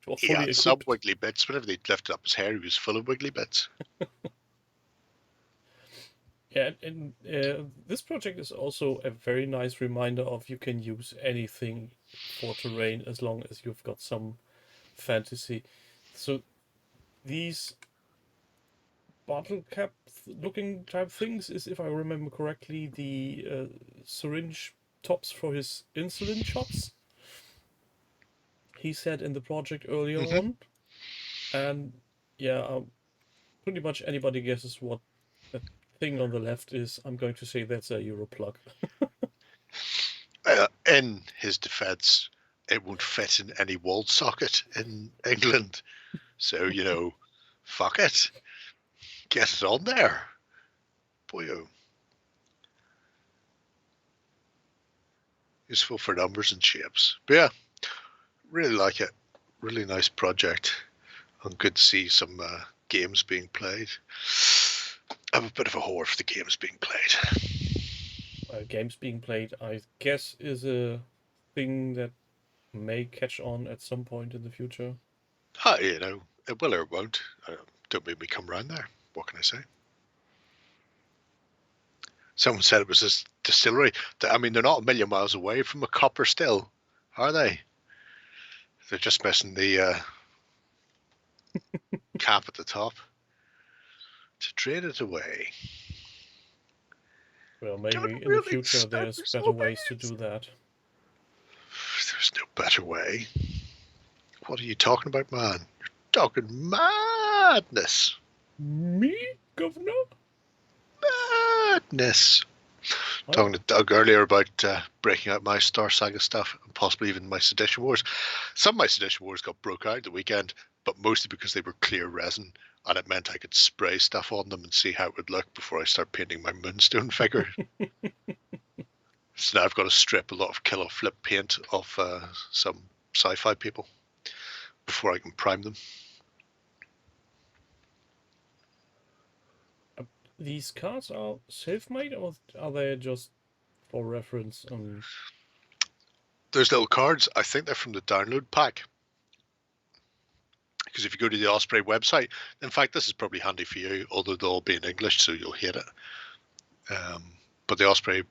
Or He fully had some equipped. wiggly bits. Whenever they lifted up his hair, he was full of wiggly bits. Yeah, and this project is also a very nice reminder of you can use anything for terrain as long as you've got some fantasy. So these bottle cap looking type things is, if I remember correctly, the syringe tops for his insulin shots. He said in the project earlier on, and Yeah, pretty much anybody guesses what that thing on the left is, I'm going to say that's a Euro plug. In his defense, it won't fit in any wall socket in England. So, fuck it. Get it on there. Boyo. Useful for numbers and shapes. But yeah, really like it. Really nice project. And good to see some games being played. I'm a bit of a whore for the games being played. Games being played, I guess, is a thing that may catch on at some point in the future. It will or it won't. Don't make me come round there. What can I say? Someone said it was this distillery. I mean, they're not a million miles away from a copper still, are they? They're just missing the cap at the top to trade it away. Well, maybe in the future there's better ways to do that. There's no better way. What are you talking about, man? You're talking madness. Me, governor? Madness. Talking to Doug earlier about breaking out my Star Saga stuff and possibly even my Sedition Wars. Some of my Sedition Wars got broke out the weekend, but mostly because they were clear resin and it meant I could spray stuff on them and see how it would look before I start painting my Moonstone figure. So now I've got to strip a lot of killer flip paint off some sci-fi people before I can prime them. These cards are self-made, or are they just for reference? Those little cards, I think they're from the download pack. Because if you go to the Osprey website, in fact, this is probably handy for you, although they'll all be in English, so you'll hate it. But the Osprey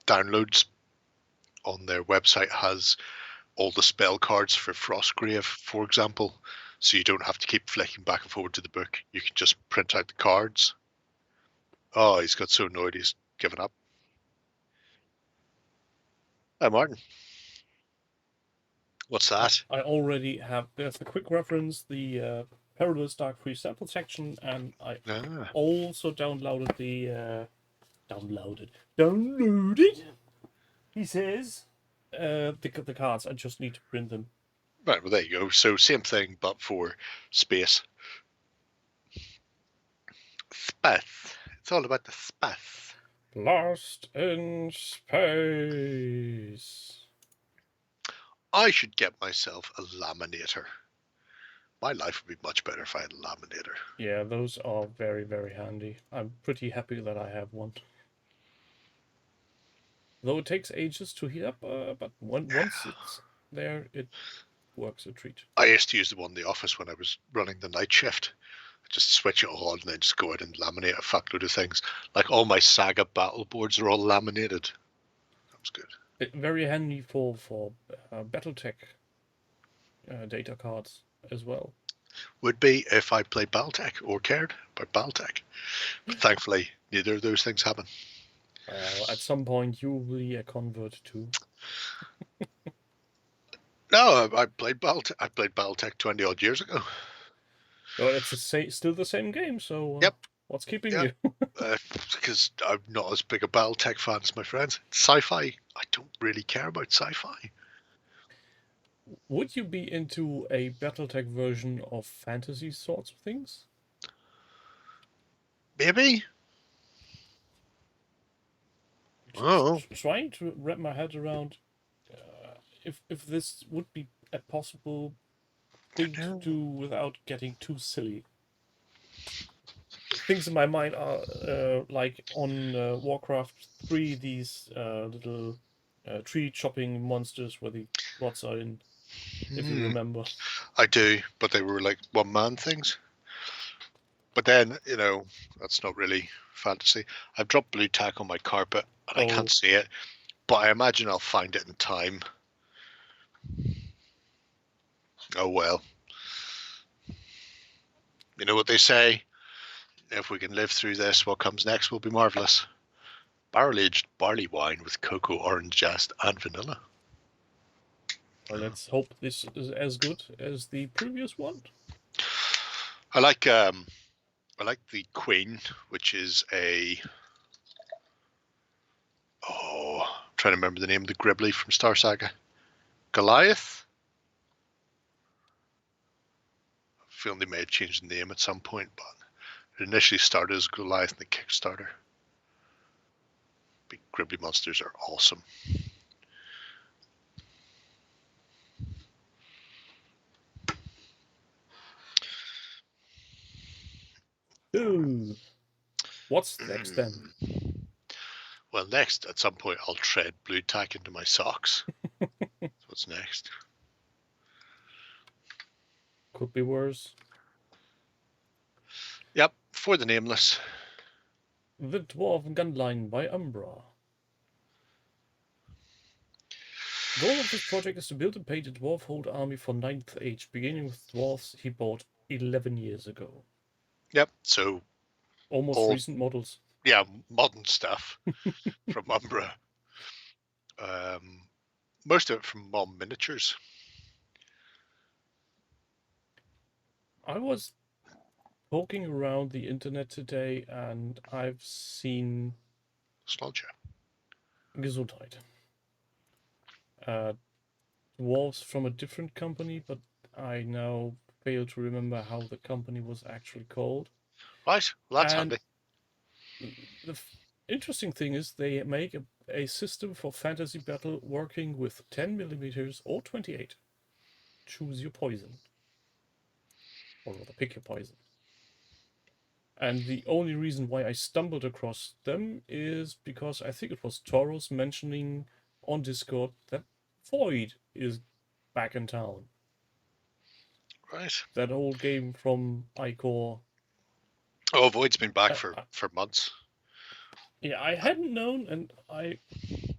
downloads on their website has all the spell cards for Frostgrave, for example. So you don't have to keep flicking back and forward to the book. You can just print out the cards. Oh, he's got so annoyed he's given up. Hi, Martin. What's that? I already have, there's a quick reference, the Perilous Dark Free sample section, and I also downloaded downloaded, he says, the cards. I just need to print them. Right, well, there you go. So same thing, but for space. Space. It's all about the space. Lost in space. I should get myself a laminator. My life would be much better if I had a laminator. Yeah, those are very, very handy. I'm pretty happy that I have one. Though it takes ages to heat up, but once it's there, it works a treat. I used to use the one in the office when I was running the night shift. Just switch it on and then just go out and laminate a fuckload of things. Like all my Saga battle boards are all laminated. That was good. Very handy for BattleTech data cards as well. Would be if I played BattleTech or cared about BattleTech. But thankfully, neither of those things happen. At some point, you will be a convert too. No, I played BattleTech. I played BattleTech 20 odd years ago. Well, it's still the same game, so yep. What's keeping you? Because I'm not as big a BattleTech fan as my friends. Sci-fi, I don't really care about sci-fi. Would you be into a BattleTech version of fantasy sorts of things? Maybe. Trying to wrap my head around if this would be a possible thing to do without getting too silly. Things in my mind are like on Warcraft 3, these little tree chopping monsters where the rods are in, if you remember. I do, but they were like one-man things. But then, that's not really fantasy. I've dropped blue tack on my carpet and I can't see it, but I imagine I'll find it in time. Oh well. You know what they say? If we can live through this, what comes next will be marvellous. Barrel-aged barley wine with cocoa, orange zest, and vanilla. Well, let's hope this is as good as the previous one. I like the Queen, which is a I'm trying to remember the name of the Gribbly from Star Saga. Goliath? I feel they may have changed the name at some point, but it initially started as Goliath in the Kickstarter. Big Gribbly monsters are awesome. Ooh. What's next then? Well, next, at some point, I'll tread blue tack into my socks. What's next? Could be worse. Yep, For the Nameless. The Dwarf Gunline by Umbra. The goal of this project is to build and paint a dwarf hold army for 9th Age, beginning with dwarfs he bought 11 years ago. Yep, so Almost recent models. Yeah, modern stuff from Umbra. Most of it from Mom Miniatures. I was poking around the internet today and I've seen Nostalgia. Gesundheit. Dwarves from a different company, but I now fail to remember how the company was actually called. Right, well, that's handy. The interesting thing is they make a system for fantasy battle working with 10mm or 28. Choose your poison. Or rather, pick your poison. And the only reason why I stumbled across them is because I think it was Taurus mentioning on Discord that Void is back in town. Right. That old game from Icor. Oh, Void's been back for months. Yeah, I hadn't known, and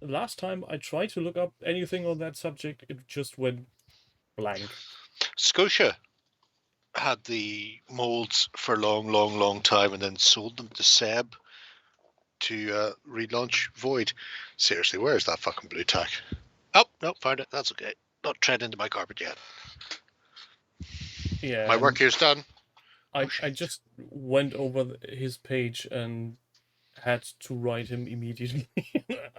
last time I tried to look up anything on that subject, it just went blank. Scotia had the molds for a long time and then sold them to Seb to relaunch Void. Seriously, where is that fucking blue tack? Oh, no, found it. That's okay. Not tread into my carpet yet. Yeah. My work here's done. I just went over his page and had to write him immediately,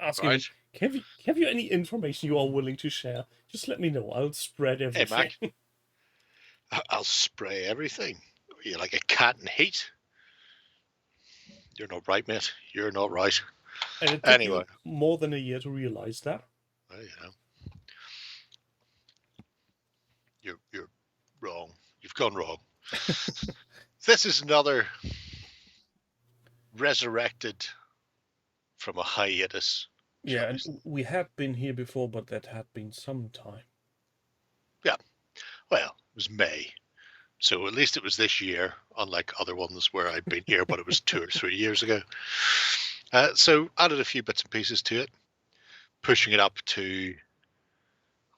asking him, have you any information you are willing to share? Just let me know. I'll spread everything. Hey, Mac. I'll spray everything. You're like a cat in heat. You're not right, mate. You're not right. And it took you more than a year to realize that. Well, you're wrong. You've gone wrong. This is another resurrected from a hiatus. Yeah, and we had been here before, but that had been some time. Yeah. Well, it was May. So at least it was this year, unlike other ones where I'd been here, but it was 2 or 3 years ago. So added a few bits and pieces to it, pushing it up to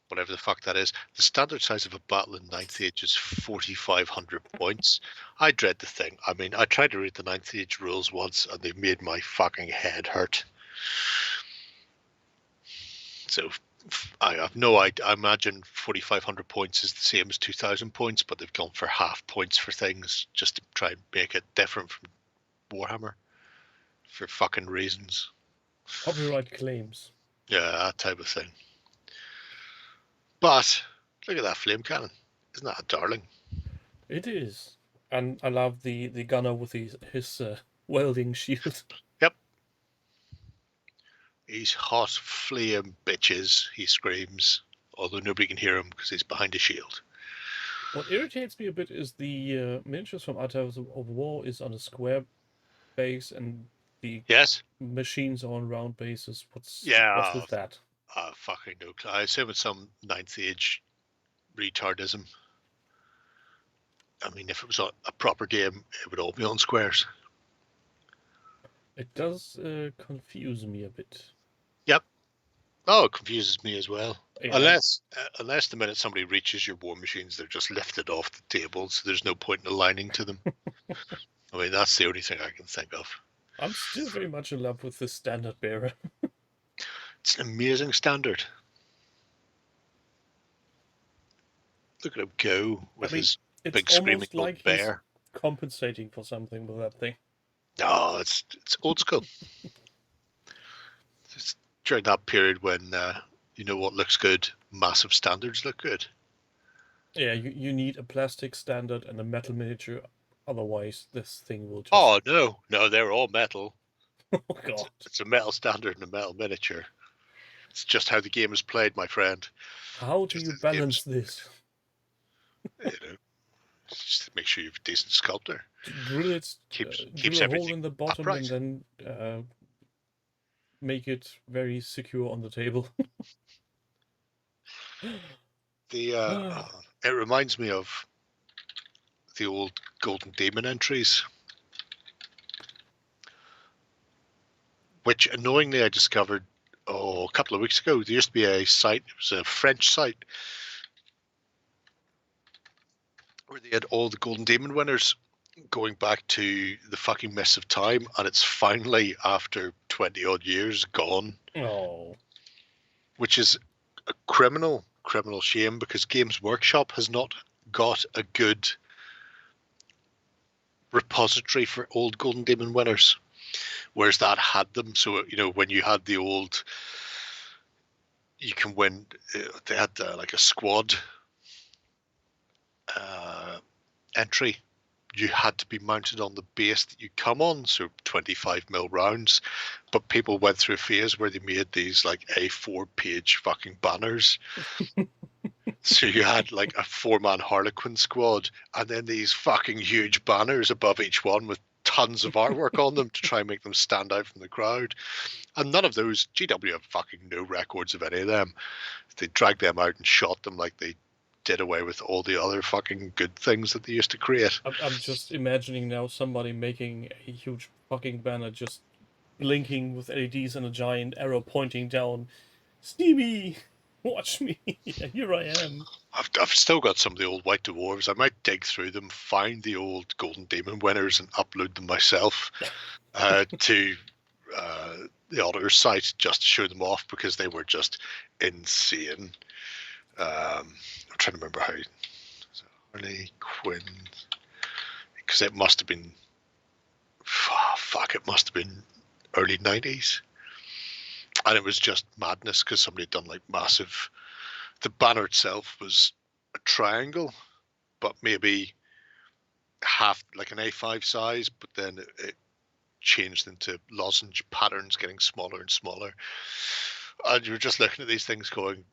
whatever the fuck that is. The standard size of a battle in 9th Age is 4,500 points. I dread the thing. I mean, I tried to read the 9th Age rules once and they made my fucking head hurt. So I have no idea. I imagine 4,500 points is the same as 2,000 points, but they've gone for half points for things just to try and make it different from Warhammer for fucking reasons. Copyright claims. Yeah, that type of thing. But look at that flame cannon. Isn't that a darling? It is. And I love the gunner with his welding shield. Yep. He's hot flame bitches, he screams, although nobody can hear him because he's behind a shield. What irritates me a bit is the miniatures from Archives of War is on a square base and the machines are on round bases. What's with that? Fucking no clue. I assume it's some 9th Age retardism. I mean, if it was a proper game, it would all be on squares. It does confuse me a bit. Yep. Oh, it confuses me as well. Yeah. Unless the minute somebody reaches your war machines, they're just lifted off the table, so there's no point in aligning to them. I mean, that's the only thing I can think of. I'm still very much in love with the standard bearer. It's an amazing standard. Look at him go with his big screaming old bear. compensating for something with that thing. No, it's old school. It's during that period when you know what looks good, massive standards look good. Yeah, you need a plastic standard and a metal miniature, otherwise this thing will just... Oh no, they're all metal. Oh god. It's a metal standard and a metal miniature. It's just how the game is played, my friend. How do Just you how the balance this? You know, just make sure you have a decent sculptor. Drill it, Keeps drill a hole everything in the bottom upright. and then make it very secure on the table. It reminds me of the old Golden Demon entries, which annoyingly I discovered a couple of weeks ago. There used to be a site, it was a French site, where they had all the Golden Demon winners going back to the fucking mess of time, and it's finally, after 20 odd years, gone. Oh. Which is a criminal shame, because Games Workshop has not got a good repository for old Golden Demon winners, whereas that had them. So, you know, when you had the old, you can win, they had like a squad entry. You had to be mounted on the base that you come on, so 25mm rounds. But people went through a phase where they made these like A4 page fucking banners. So you had like a 4-man Harlequin squad, and then these fucking huge banners above each one with tons of artwork on them to try and make them stand out from the crowd. And none of those, GW have fucking no records of any of them. They dragged them out and shot them like they did away with all the other fucking good things that they used to create. I'm just imagining now somebody making a huge fucking banner just blinking with LEDs and a giant arrow pointing down. Stevie, watch me. Here I am. I've still got some of the old White Dwarves. I might dig through them, find the old Golden Demon winners and upload them myself to the auditor site just to show them off, because they were just insane. I'm trying to remember how. Harley Quinn, because it must have been, it must have been early 90s, and it was just madness because somebody had done like massive. The banner itself was a triangle, but maybe half like an A5 size, but then it changed into lozenge patterns, getting smaller and smaller. And you're just looking at these things going,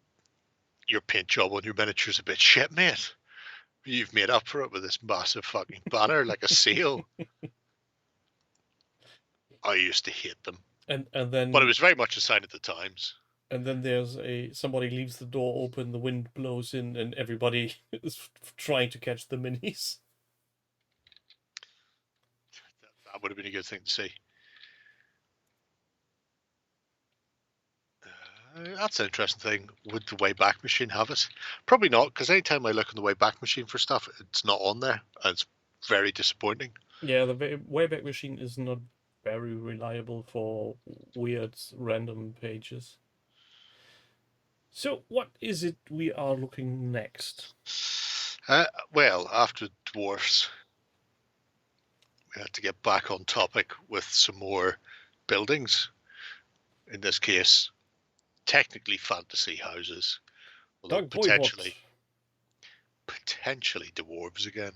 your paint job on your miniature's a bit shit, mate. You've made up for it with this massive fucking banner like a seal. I used to hate them. And then, but it was very much a sign of the times. And then there's somebody leaves the door open, the wind blows in, and everybody is trying to catch the minis. That would have been a good thing to see. That's an interesting thing. Would the Wayback Machine have it? Probably not, because anytime I look on the Wayback Machine for stuff, it's not on there, and it's very disappointing. Yeah, the Wayback Machine is not very reliable for weird random pages. So what is it we are looking next? Well, after Dwarfs, we had to get back on topic with some more buildings. In this case, technically fantasy houses, although potentially dwarves again.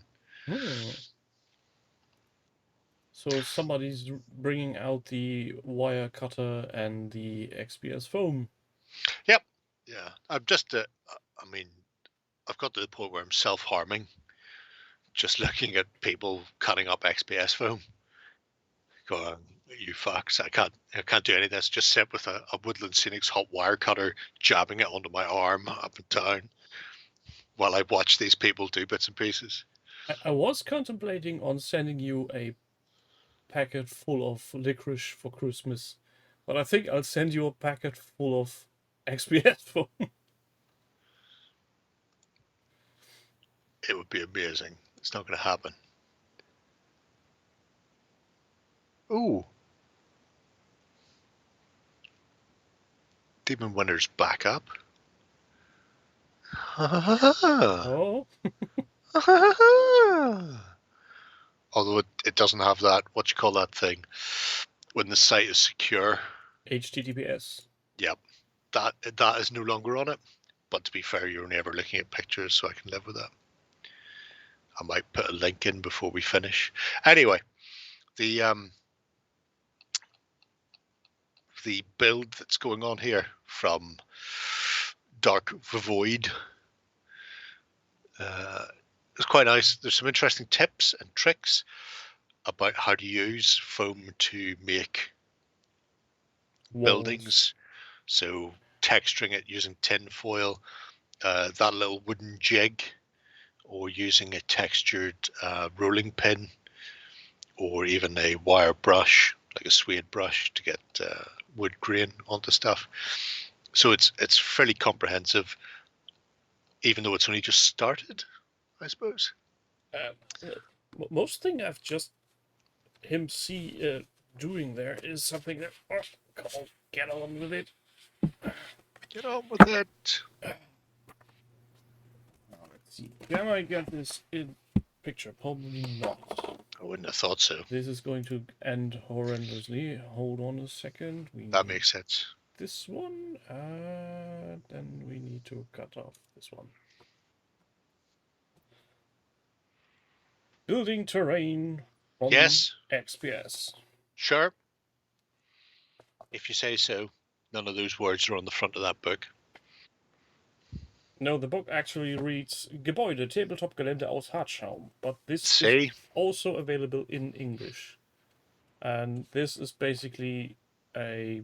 So somebody's bringing out the wire cutter and the XPS foam. Yep. Yeah. I'm just, I mean, I've got to the point where I'm self-harming, just looking at people cutting up XPS foam. Going, you fucks, I can't do any of this. Just sit with a Woodland Scenics hot wire cutter, jabbing it onto my arm up and down while I watch these people do bits and pieces. I was contemplating on sending you a packet full of licorice for Christmas, but I think I'll send you a packet full of XPS foam. It would be amazing. It's not going to happen. Ooh. Demon Winner's back up. Oh. Although it doesn't have that, what you call that thing, when the site is secure. HTTPS. Yep, that is no longer on it. But to be fair, you're only ever looking at pictures, so I can live with that. I might put a link in before we finish. Anyway, the build that's going on here from Dark Void is quite nice. There's some interesting tips and tricks about how to use foam to make buildings. So texturing it using tin foil, that little wooden jig, or using a textured rolling pin, or even a wire brush, like a suede brush, to get wood grain onto stuff. So it's fairly comprehensive, even though it's only just started, I suppose. Most thing I've just him doing there is something that, oh, come on, get on with it. Get on with it. Let's see. Can I get this in picture? Probably not. I wouldn't have thought so. This is going to end horrendously. Hold on a second. That makes sense. This one, then we need to cut off this one. Building terrain from Yes. XPS. Sure. If you say so. None of those words are on the front of that book. No, the book actually reads Gebäude, Tabletop-Gelände aus Hartschaum, but this See? is also available in English. And this is basically a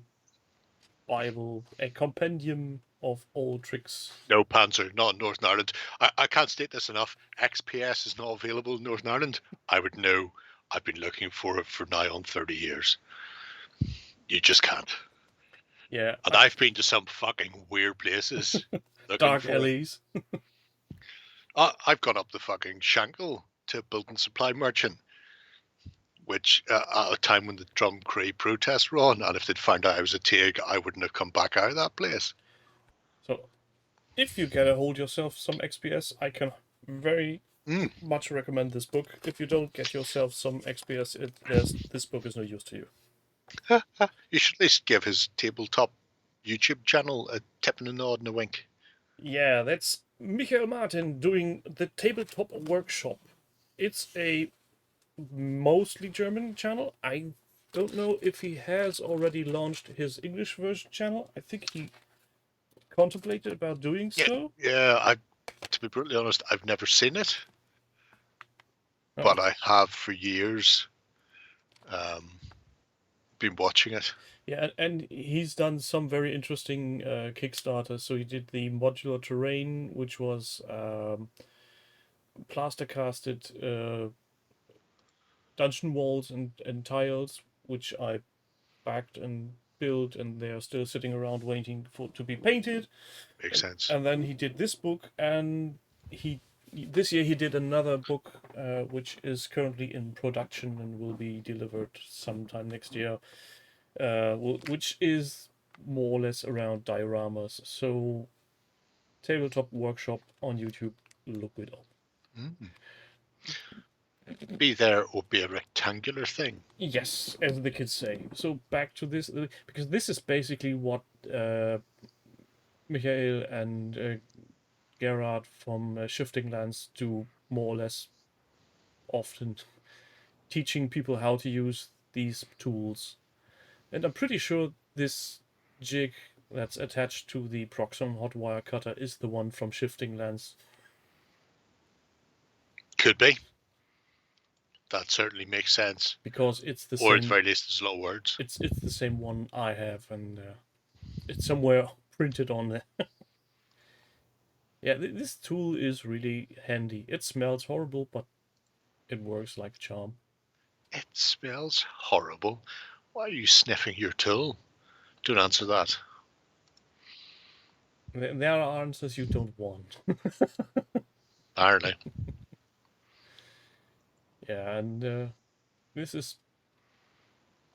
Bible, a compendium of all tricks. No, Panzer, not in Northern Ireland. I can't state this enough. XPS is not available in Northern Ireland. I would know. I've been looking for it for now on 30 years. You just can't. Yeah. And I've been to some fucking weird places. Dark alleys. I've gone up the fucking Shankill to Building Supply Merchant, which at a time when the Drum Cree protests were on, and if they'd found out I was a TIG, I wouldn't have come back out of that place. So, if you get a hold yourself some XPS, I can very much recommend this book. If you don't get yourself some XPS, this book is no use to you. You should at least give his tabletop YouTube channel a tip and a nod and a wink. Yeah, that's Michael Martin doing the Tabletop Workshop. It's a mostly German channel. I don't know if he has already launched his English version channel. I think he contemplated about doing so. Yeah, to be brutally honest, I've never seen it, but I have for years been watching it. Yeah, and he's done some very interesting Kickstarters. So he did the modular terrain, which was plaster casted dungeon walls and tiles, which I backed and built, and they are still sitting around waiting to be painted. Makes sense. And then he did this book, and this year he did another book, which is currently in production and will be delivered sometime next year, which is more or less around dioramas. So, Tabletop Workshop on YouTube, look it up. Be there or be a rectangular thing. Yes, as the kids say. So back to this, because this is basically what Michael and Gerard from Shifting Lands do more or less often, teaching people how to use these tools. And I'm pretty sure this jig that's attached to the Proxon hot wire cutter is the one from Shifting Lands. Could be. That certainly makes sense. Because it's the same. Or at the very least, there's a lot of words. It's the same one I have, and it's somewhere printed on there. Yeah, this tool is really handy. It smells horrible, but it works like a charm. It smells horrible. Why are you sniffing your tool? Don't answer that. There are answers you don't want. Irony. Yeah, and this is,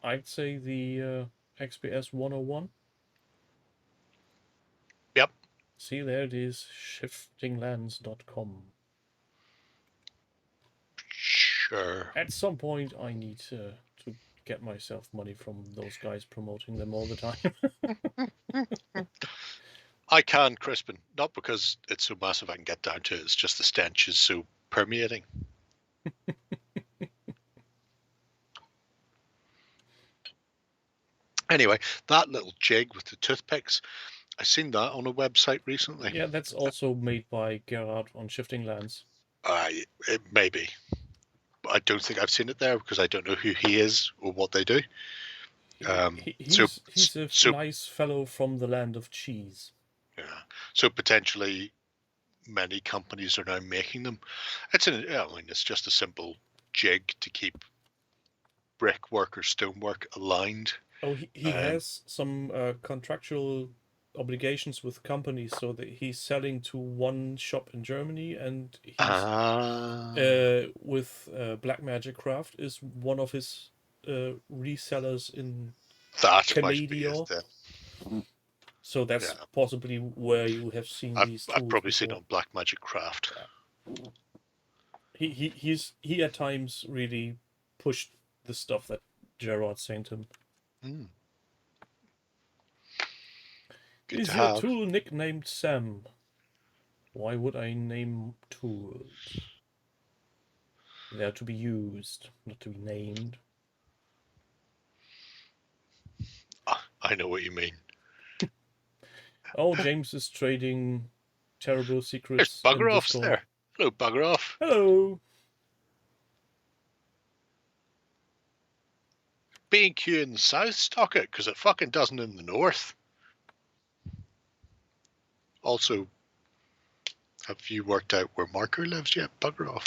I'd say, the XPS 101. Yep. See, there it is, shiftinglands.com. Sure. At some point, I need to get myself money from those guys promoting them all the time. I can, Crispin. Not because it's so massive I can get down to it. It's just the stench is so permeating. Anyway, that little jig with the toothpicks, I seen that on a website recently. Yeah, that's also made by Gerard on Shifting Lands. It may be. But I don't think I've seen it there because I don't know who he is or what they do. He's a nice fellow from the land of cheese. Yeah. So potentially many companies are now making them. It's just a simple jig to keep brickwork or stonework aligned. Oh, he has some contractual obligations with companies, so that he's selling to one shop in Germany, and he's with Blackmagic Craft is one of his resellers in Canada. So that's possibly where you have seen these tools. I've probably before. seen it on Blackmagic Craft. Yeah. He at times really pushed the stuff that Gerard sent him. Good Is to your have. tool nicknamed Sam? Why would I name tools? They are to be used, not to be named. I know what you mean. Oh, James is trading terrible secrets. There's bugger offs there. Hello, bugger off. Hello. B&Q in the south stock it because it fucking doesn't in the north. Also, have you worked out where Marco lives yet? Bugger off.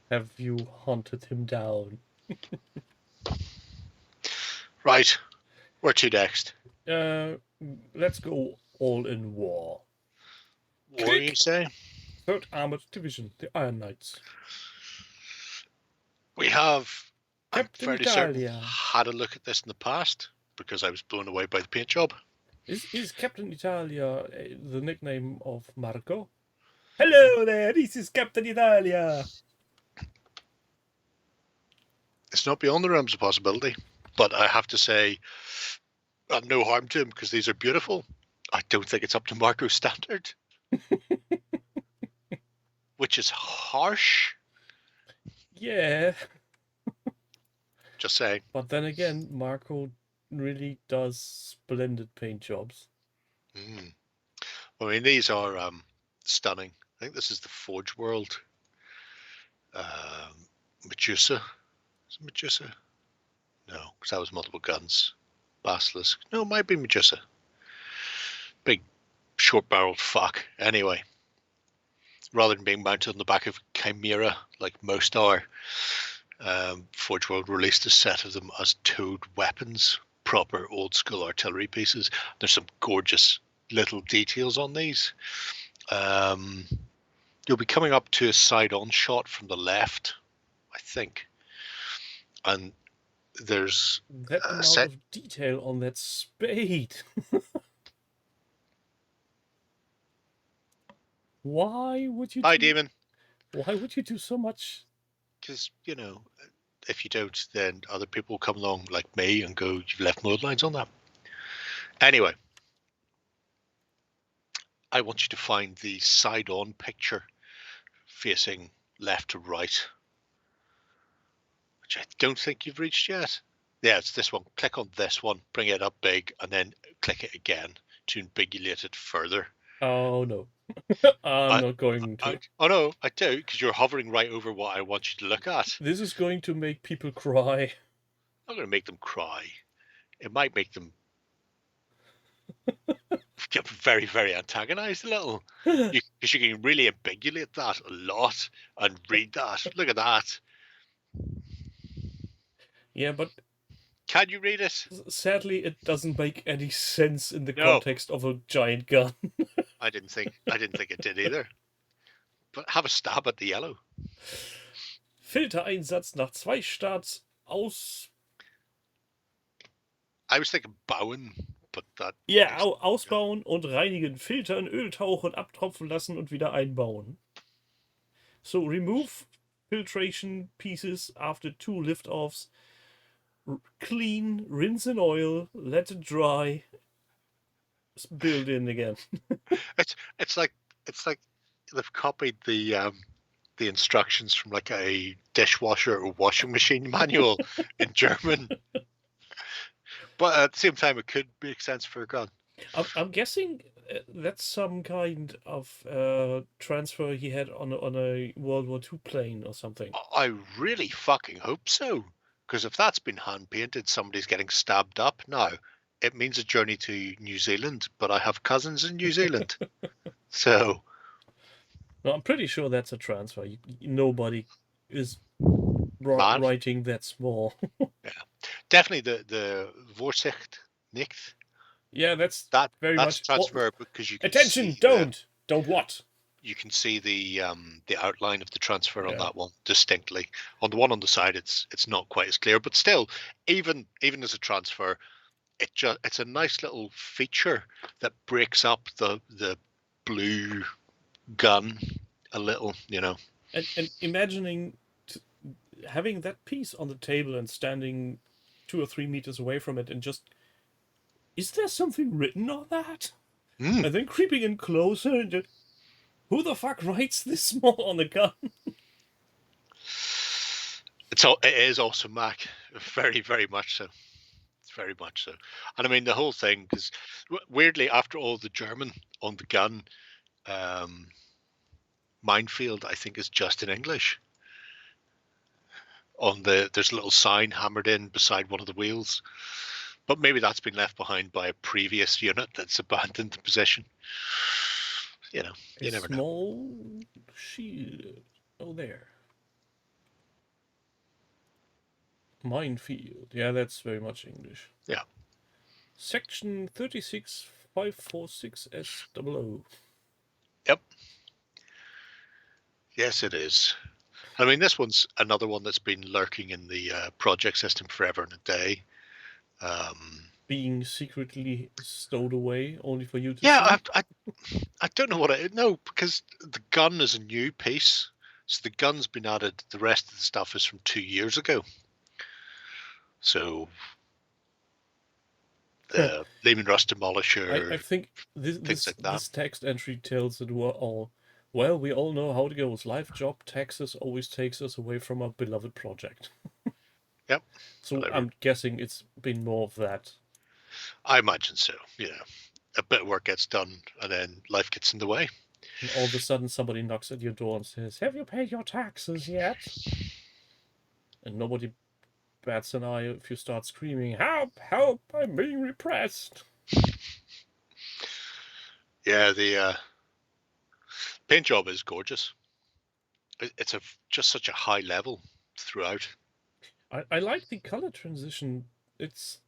Have you hunted him down? Right. Where to next? Let's go all in war. What do you say? 3rd Armored Division, the Iron Knights. We have, Captain I'm fairly certain, Italia. had a look at this in the past because I was blown away by the paint job. Is Captain Italia the nickname of Marco? Hello there, this is Captain Italia. It's not beyond the realms of possibility, but I have to say, no harm to him because these are beautiful. I don't think it's up to Marco's standard, which is harsh. Yeah. Just saying. But then again, Marco really does splendid paint jobs. Well, I mean, these are stunning. I think this is the Forge World. Medusa. Is it Medusa? No, because that was multiple guns. Basilisk. No, it might be Medusa. Big, short-barreled fuck. Anyway, rather than being mounted on the back of Chimera, like most are, Forge World released a set of them as towed weapons, proper old-school artillery pieces. There's some gorgeous little details on these. You'll be coming up to a side-on shot from the left, I think. And there's that amount of detail on that spade. Why would you? Hi, Demon. Why would you do so much? Because, you know, if you don't, then other people come along like me and go, you've left mold lines on that. Anyway, I want you to find the side-on picture facing left to right, which I don't think you've reached yet. Yeah, it's this one. Click on this one, bring it up big, and then click it again to invigilate it further. Oh, no. I'm not going to. Oh, no, I do, because you're hovering right over what I want you to look at. This is going to make people cry. I'm not going to make them cry. It might make them get very, very antagonized a little. Because you can really ambiguate that a lot and read that. Look at that. Yeah, but can you read it? Sadly, it doesn't make any sense in the context of a giant gun. I didn't think it did either. But have a stab at the yellow. Filtereinsatz nach 2 Starts aus. I was thinking bauen, but that. Ja, ausbauen und reinigen, filtern, Öl tauchen, abtropfen lassen und wieder einbauen. So remove filtration pieces after 2 lift-offs. Clean, rinse in oil, let it dry, build in again. It's like they've copied the instructions from like a dishwasher or washing machine manual in German. But at the same time, it could make sense for a gun. I'm guessing that's some kind of transfer he had on a World War II plane or something. I really fucking hope so. Because if that's been hand painted, somebody's getting stabbed up now. It means a journey to New Zealand, but I have cousins in New Zealand. So No, I'm pretty sure that's a transfer. Nobody is Man. writing that small. definitely the Vorsicht nicht. Yeah, that's very that's much transfer because you can attention. see Don't what? you can see the outline of the transfer on Yeah. that one distinctly. On the one on the side, it's not quite as clear, but still, even as a transfer, it's a nice little feature that breaks up the blue gun a little, you know. And imagining having that piece on the table and standing 2 or 3 meters away from it and just, is there something written on that? Mm. And then creeping in closer and just, who the fuck writes this small on the gun? It is awesome, Mac. Very, very much so. It's very much so. And I mean, the whole thing, because weirdly, after all the German on the gun, Minefield, I think, is just in English. There's a little sign hammered in beside one of the wheels. But maybe that's been left behind by a previous unit that's abandoned the position. You know, you never know. Small shield. Oh, there. Minefield. Yeah, that's very much English. Yeah. Section 36546S00. Yep. Yes, it is. I mean, this one's another one that's been lurking in the project system forever and a day. Being secretly stowed away only for you to Yeah, see? I don't know what no, because the gun is a new piece. So the gun's been added. The rest of the stuff is from 2 years ago. So the Lehman Rust Demolisher. I think this like that. this text entry tells it all. Well, we all know how it goes. Life, job, taxes always takes us away from our beloved project. Yep. So Whatever. I'm guessing it's been more of that. I imagine so. You know, a bit of work gets done, and then life gets in the way. And all of a sudden, somebody knocks at your door and says, "Have you paid your taxes yet?" And nobody bats an eye if you start screaming, "Help! Help! I'm being repressed!" Yeah, the paint job is gorgeous. It's just such a high level throughout. I like the color transition. It's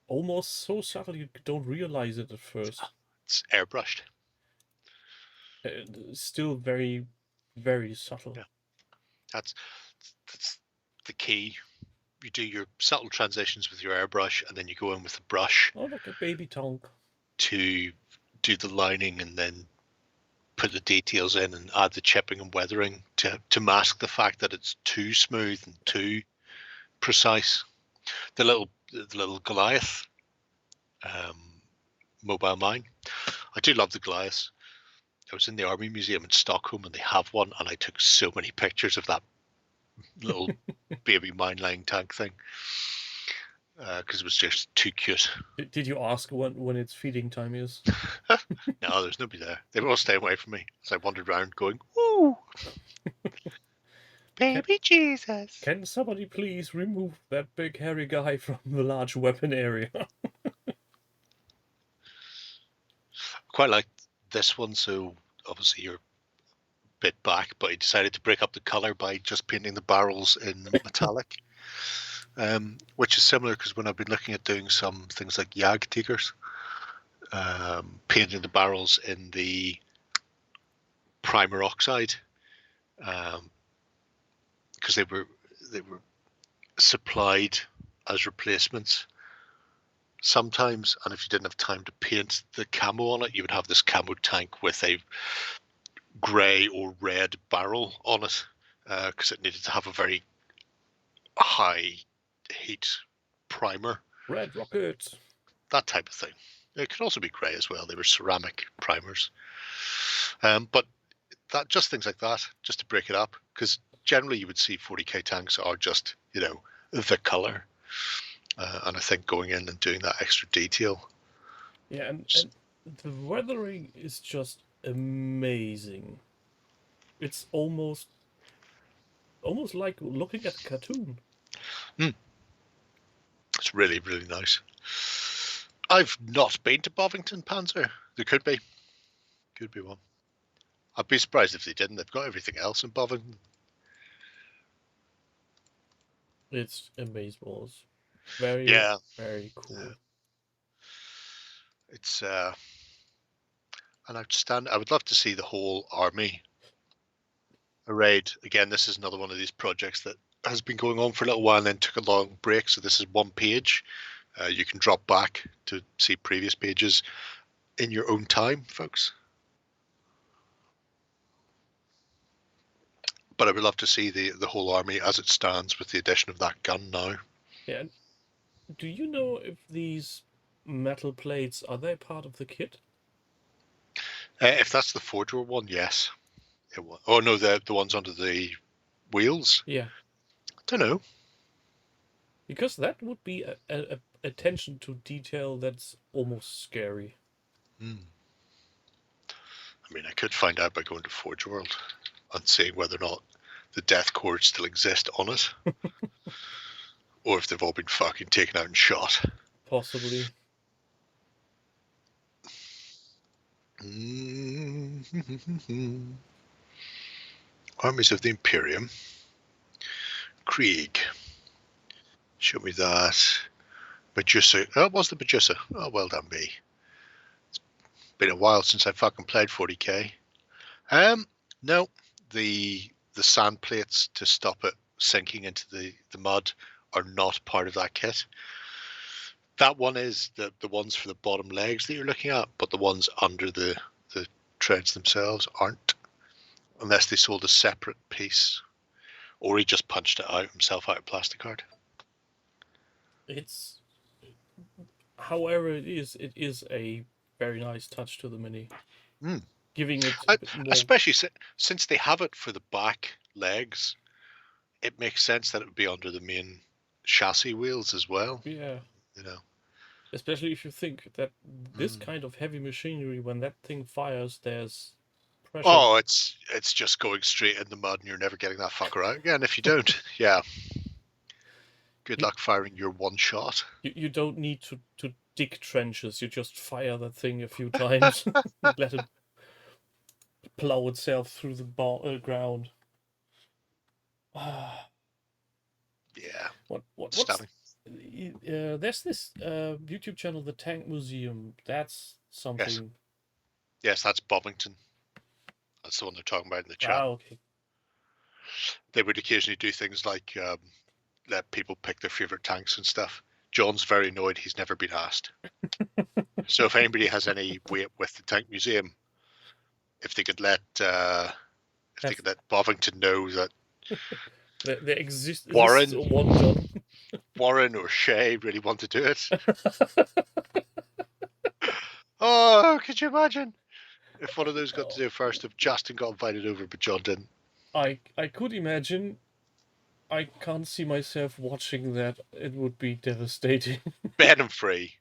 almost so subtle you don't realize it at first. It's airbrushed. Still very, very subtle. Yeah. That's the key. You do your subtle transitions with your airbrush, and then you go in with a brush. Oh, look at Baby Tonk. To do the lining, and then put the details in and add the chipping and weathering to mask the fact that it's too smooth and too precise. The little Goliath mobile mine. I do love the Goliath. I was in the Army Museum in Stockholm, and they have one, and I took so many pictures of that little baby mine-laying tank thing because it was just too cute. Did you ask when its feeding time is? No, there's nobody there. They were all staying away from me as I wandered around going, "Ooh, baby Jesus." Can somebody please remove that big hairy guy from the large weapon area? Quite like this one, so obviously you're a bit back, but I decided to break up the color by just painting the barrels in metallic, which is similar because when I've been looking at doing some things like Jagdtigers, painting the barrels in the primer oxide, because they were supplied as replacements sometimes, and if you didn't have time to paint the camo on it, you would have this camo tank with a grey or red barrel on it, because it needed to have a very high heat primer, Red Rocket. that type of thing. It could also be grey as well. They were ceramic primers. But that, just things like that, just to break it up, because generally you would see 40k tanks are just, you know, the colour. And I think going in and doing that extra detail. Yeah, and the weathering is just amazing. It's almost like looking at a cartoon. It's really, really nice. I've not been to Bovington Panzer. There could be. Could be one. I'd be surprised if they didn't. They've got everything else in Bovington. It's amazing. Very, Yeah. very cool. It's and I would love to see the whole army arrayed. Again, this is another one of these projects that has been going on for a little while and then took a long break. So this is one page. You can drop back to see previous pages in your own time, folks. But I would love to see the whole army as it stands with the addition of that gun now. Yeah. Do you know if these metal plates are they part of the kit? If that's the 4-door one, yes. Oh no, the ones under the wheels. Yeah. Don't know. Because that would be a attention to detail that's almost scary. I mean, I could find out by going to Forge World and seeing whether or not the death cords still exist on it, or if they've all been fucking taken out and shot. Possibly. Armies of the Imperium. Krieg. Show me that. Medusa. Oh, it was the Medusa. Oh, well done, me. It's been a while since I fucking played 40k. No, the sand plates to stop it sinking into the mud are not part of that kit. That one is the ones for the bottom legs that you're looking at, but the ones under the treads themselves aren't, unless they sold a separate piece, or he just punched it out himself out of plastic card. It's, however it is a very nice touch to the Mini. Giving it a bit more... Especially since they have it for the back legs, it makes sense that it would be under the main chassis wheels as well. Yeah. You know. Especially if you think that this kind of heavy machinery, when that thing fires, there's pressure. Oh, it's just going straight in the mud and you're never getting that fucker out again if you don't. Yeah. Good luck firing your one shot. You don't need to dig trenches. You just fire that thing a few times. Let it plow itself through the ground. Yeah. What's Stunning. there's this YouTube channel, the Tank Museum. That's something. Yes, that's Bovington. That's the one they're talking about in the chat. Ah, okay. They would occasionally do things like let people pick their favorite tanks and stuff. John's very annoyed he's never been asked. So if anybody has any weight with the Tank Museum, if they could let Bovington know that there exists Warren, one John. Warren or Shay really want to do it. Oh, could you imagine if one of those got to do it first? If Justin got invited over but John didn't. I could imagine. I can't see myself watching that. It would be devastating. Ben and free.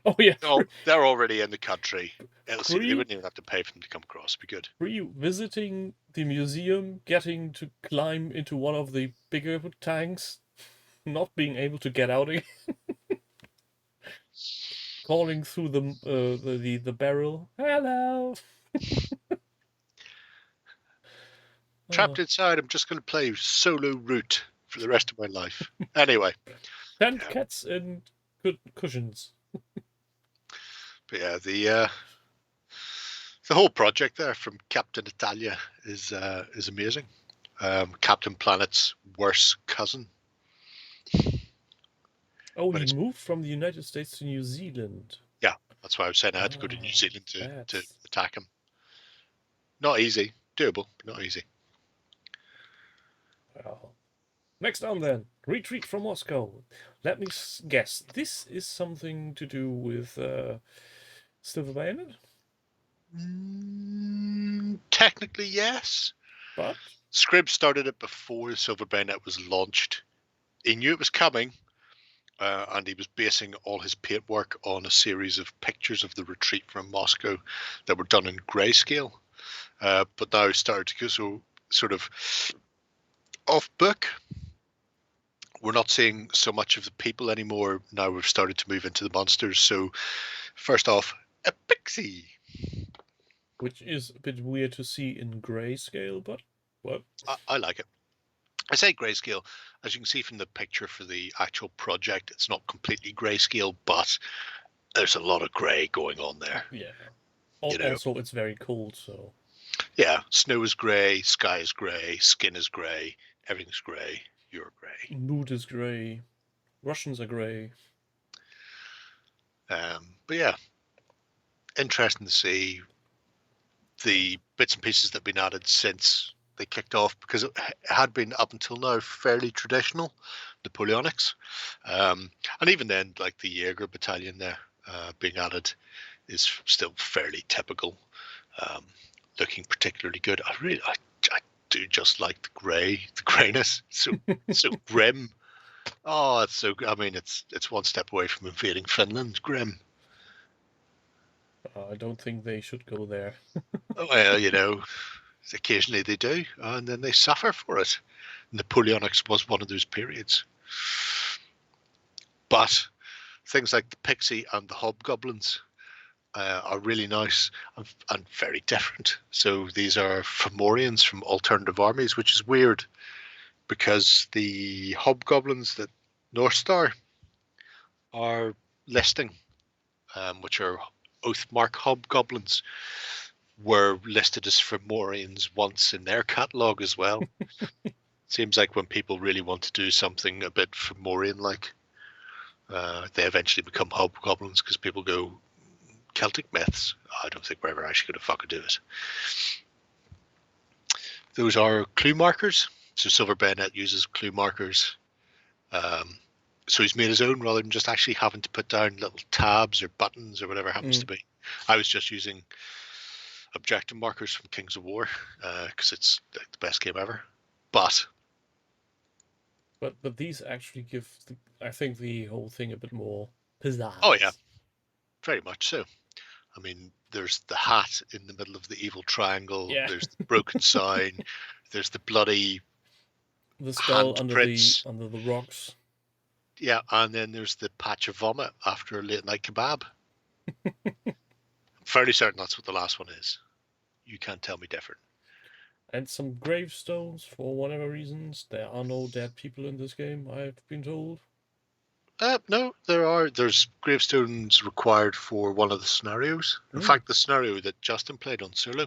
Oh yeah. Oh, they're already in the country. They wouldn't even have to pay for them to come across. It'd be good. Free visiting the museum, getting to climb into one of the bigger tanks, not being able to get out again, calling through the barrel. Hello. Trapped inside, I'm just going to play solo route for the rest of my life. Anyway. Tent cats and cushions. But yeah, the whole project there from Captain Italia is amazing. Captain Planet's worst cousin. Oh, he moved from the United States to New Zealand. Yeah, that's why I was saying I had to go to New Zealand to attack him. Not easy. Doable, but not easy. Well, next on then, Retreat from Moscow. Let me guess. This is something to do with Silver Bayonet? Technically, yes. But Scribs started it before Silver Bayonet was launched. He knew it was coming, and he was basing all his paintwork on a series of pictures of the retreat from Moscow that were done in grayscale. But now started to go so sort of off book. We're not seeing so much of the people anymore. Now we've started to move into the monsters. So first off, a Pixie. which is a bit weird to see in grayscale, but what? I like it. I say grayscale. As you can see from the picture for the actual project, it's not completely grayscale, but there's a lot of grey going on there. Yeah. You know. Also, it's very cold, so. Yeah, snow is grey, sky is grey, skin is grey, everything's grey, you're grey. Mood is grey. Russians are grey. But yeah, interesting to see the bits and pieces that have been added since they kicked off, because it had been up until now fairly traditional, Napoleonics. And even then, like the Jaeger battalion there being added is still fairly typical, looking particularly good. I do just like the greyness. So grim. Oh, it's so. I mean, it's one step away from invading Finland. Grim. I don't think they should go there. Well, you know, occasionally they do, and then they suffer for it. Napoleonics was one of those periods. But things like the Pixie and the Hobgoblins are really nice and very different. So these are Fomorians from alternative armies, which is weird because the Hobgoblins that North Star are listing, which are Oathmark Hobgoblins, were listed as Fomorians once in their catalogue as well. Seems like when people really want to do something a bit Fomorian-like, they eventually become Hobgoblins because people go, Celtic myths. I don't think we're ever actually going to fucking do it. Those are clue markers. So Silver Bayonet uses clue markers. So he's made his own rather than just actually having to put down little tabs or buttons or whatever happens to be. I was just using objective markers from Kings of War because it's the best game ever. But these actually give, I think, the whole thing a bit more pizzazz. Oh yeah, very much so. I mean, there's the hat in the middle of the evil triangle. Yeah. There's the broken sign. There's the bloody the skull under handprints. the rocks. Yeah, and then there's the patch of vomit after a late night kebab. I'm fairly certain that's what the last one is. You can't tell me different. And some gravestones for whatever reasons. There are no dead people in this game, I've been told. No, there's gravestones required for one of the scenarios. In fact, the scenario that Justin played on solo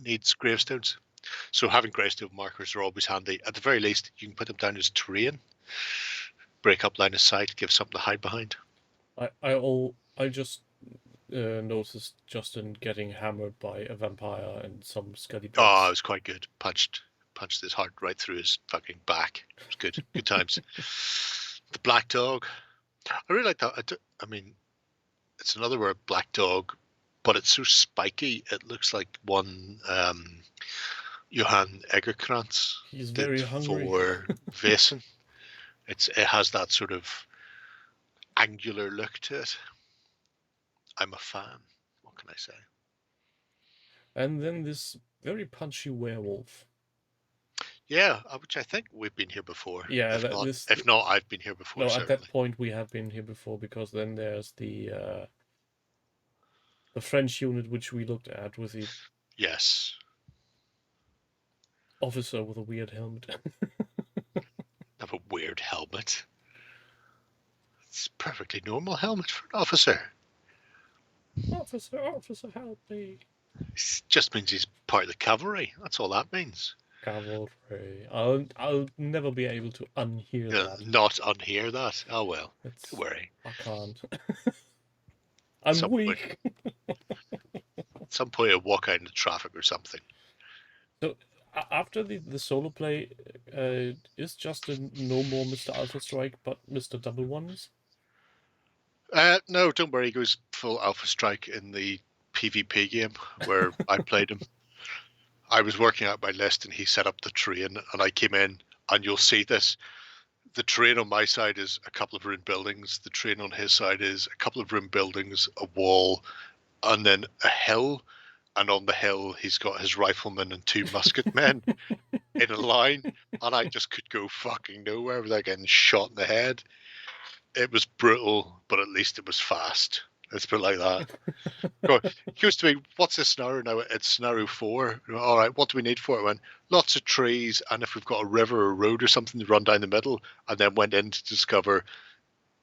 needs gravestones. So having gravestone markers are always handy. At the very least, you can put them down as terrain, break up line of sight, give something to hide behind. I just noticed Justin getting hammered by a vampire and some skelly bits. Oh, it was quite good. Punched his heart right through his fucking back. It was good. Good times. The black dog. I really like that. I mean, it's another word, black dog, but it's so spiky. It looks like one Johann Egerkrantz He's did very hungry. for Vaesen. It has that sort of angular look to it. I'm a fan. What can I say? And then this very punchy werewolf. Yeah, which I think we've been here before. Yeah, if not, I've been here before. No, certainly. at that point we have been here before, because then there's the French unit which we looked at with the officer with a weird helmet. Have a weird helmet. It's a perfectly normal helmet for an officer. Officer, help me. It just means he's part of the cavalry. That's all that means. Cavalry. I'll never be able to unhear that. Not unhear that. Oh well. Don't worry. I can't. I'm weak. At some point I'll walk out into traffic or something. So After the solo play, is Justin no more Mr. Alpha Strike, but Mr. Double Ones? No, don't worry. He goes full Alpha Strike in the PvP game where I played him. I was working out my list and he set up the terrain and I came in and you'll see this. The terrain on my side is a couple of ruined buildings. The terrain on his side is a couple of ruined buildings, a wall, and then a hill. And on the hill, he's got his riflemen and 2 musket men in a line. And I just could go fucking nowhere without getting shot in the head. It was brutal, but at least it was fast. Let's put it like that. He goes to me, what's this scenario now? It's scenario 4. All right, what do we need for it? I went, lots of trees, and if we've got a river or a road or something to run down the middle, and then went in to discover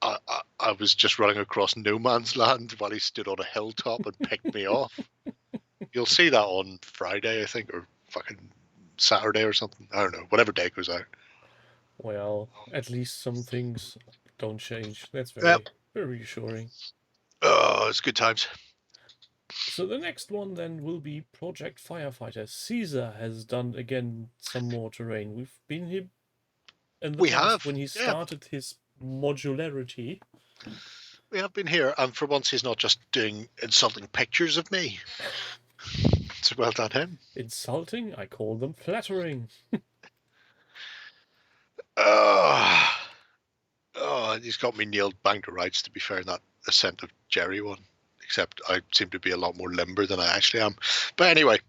I was just running across no man's land while he stood on a hilltop and picked me off. You'll see that on Friday, I think, or fucking Saturday or something. I don't know, whatever day it goes out. Well, at least some things don't change. That's very reassuring. Oh, it's good times. So the next one then will be Project Firefighter. Caesar has done again some more terrain. We've been here in the past when he started his modularity. We have been here, and for once he's not just doing insulting pictures of me. So well done him. Insulting? I call them flattering. He's got me nailed bang to rights, to be fair, in that Ascent of Jerry one. Except I seem to be a lot more limber than I actually am. But anyway,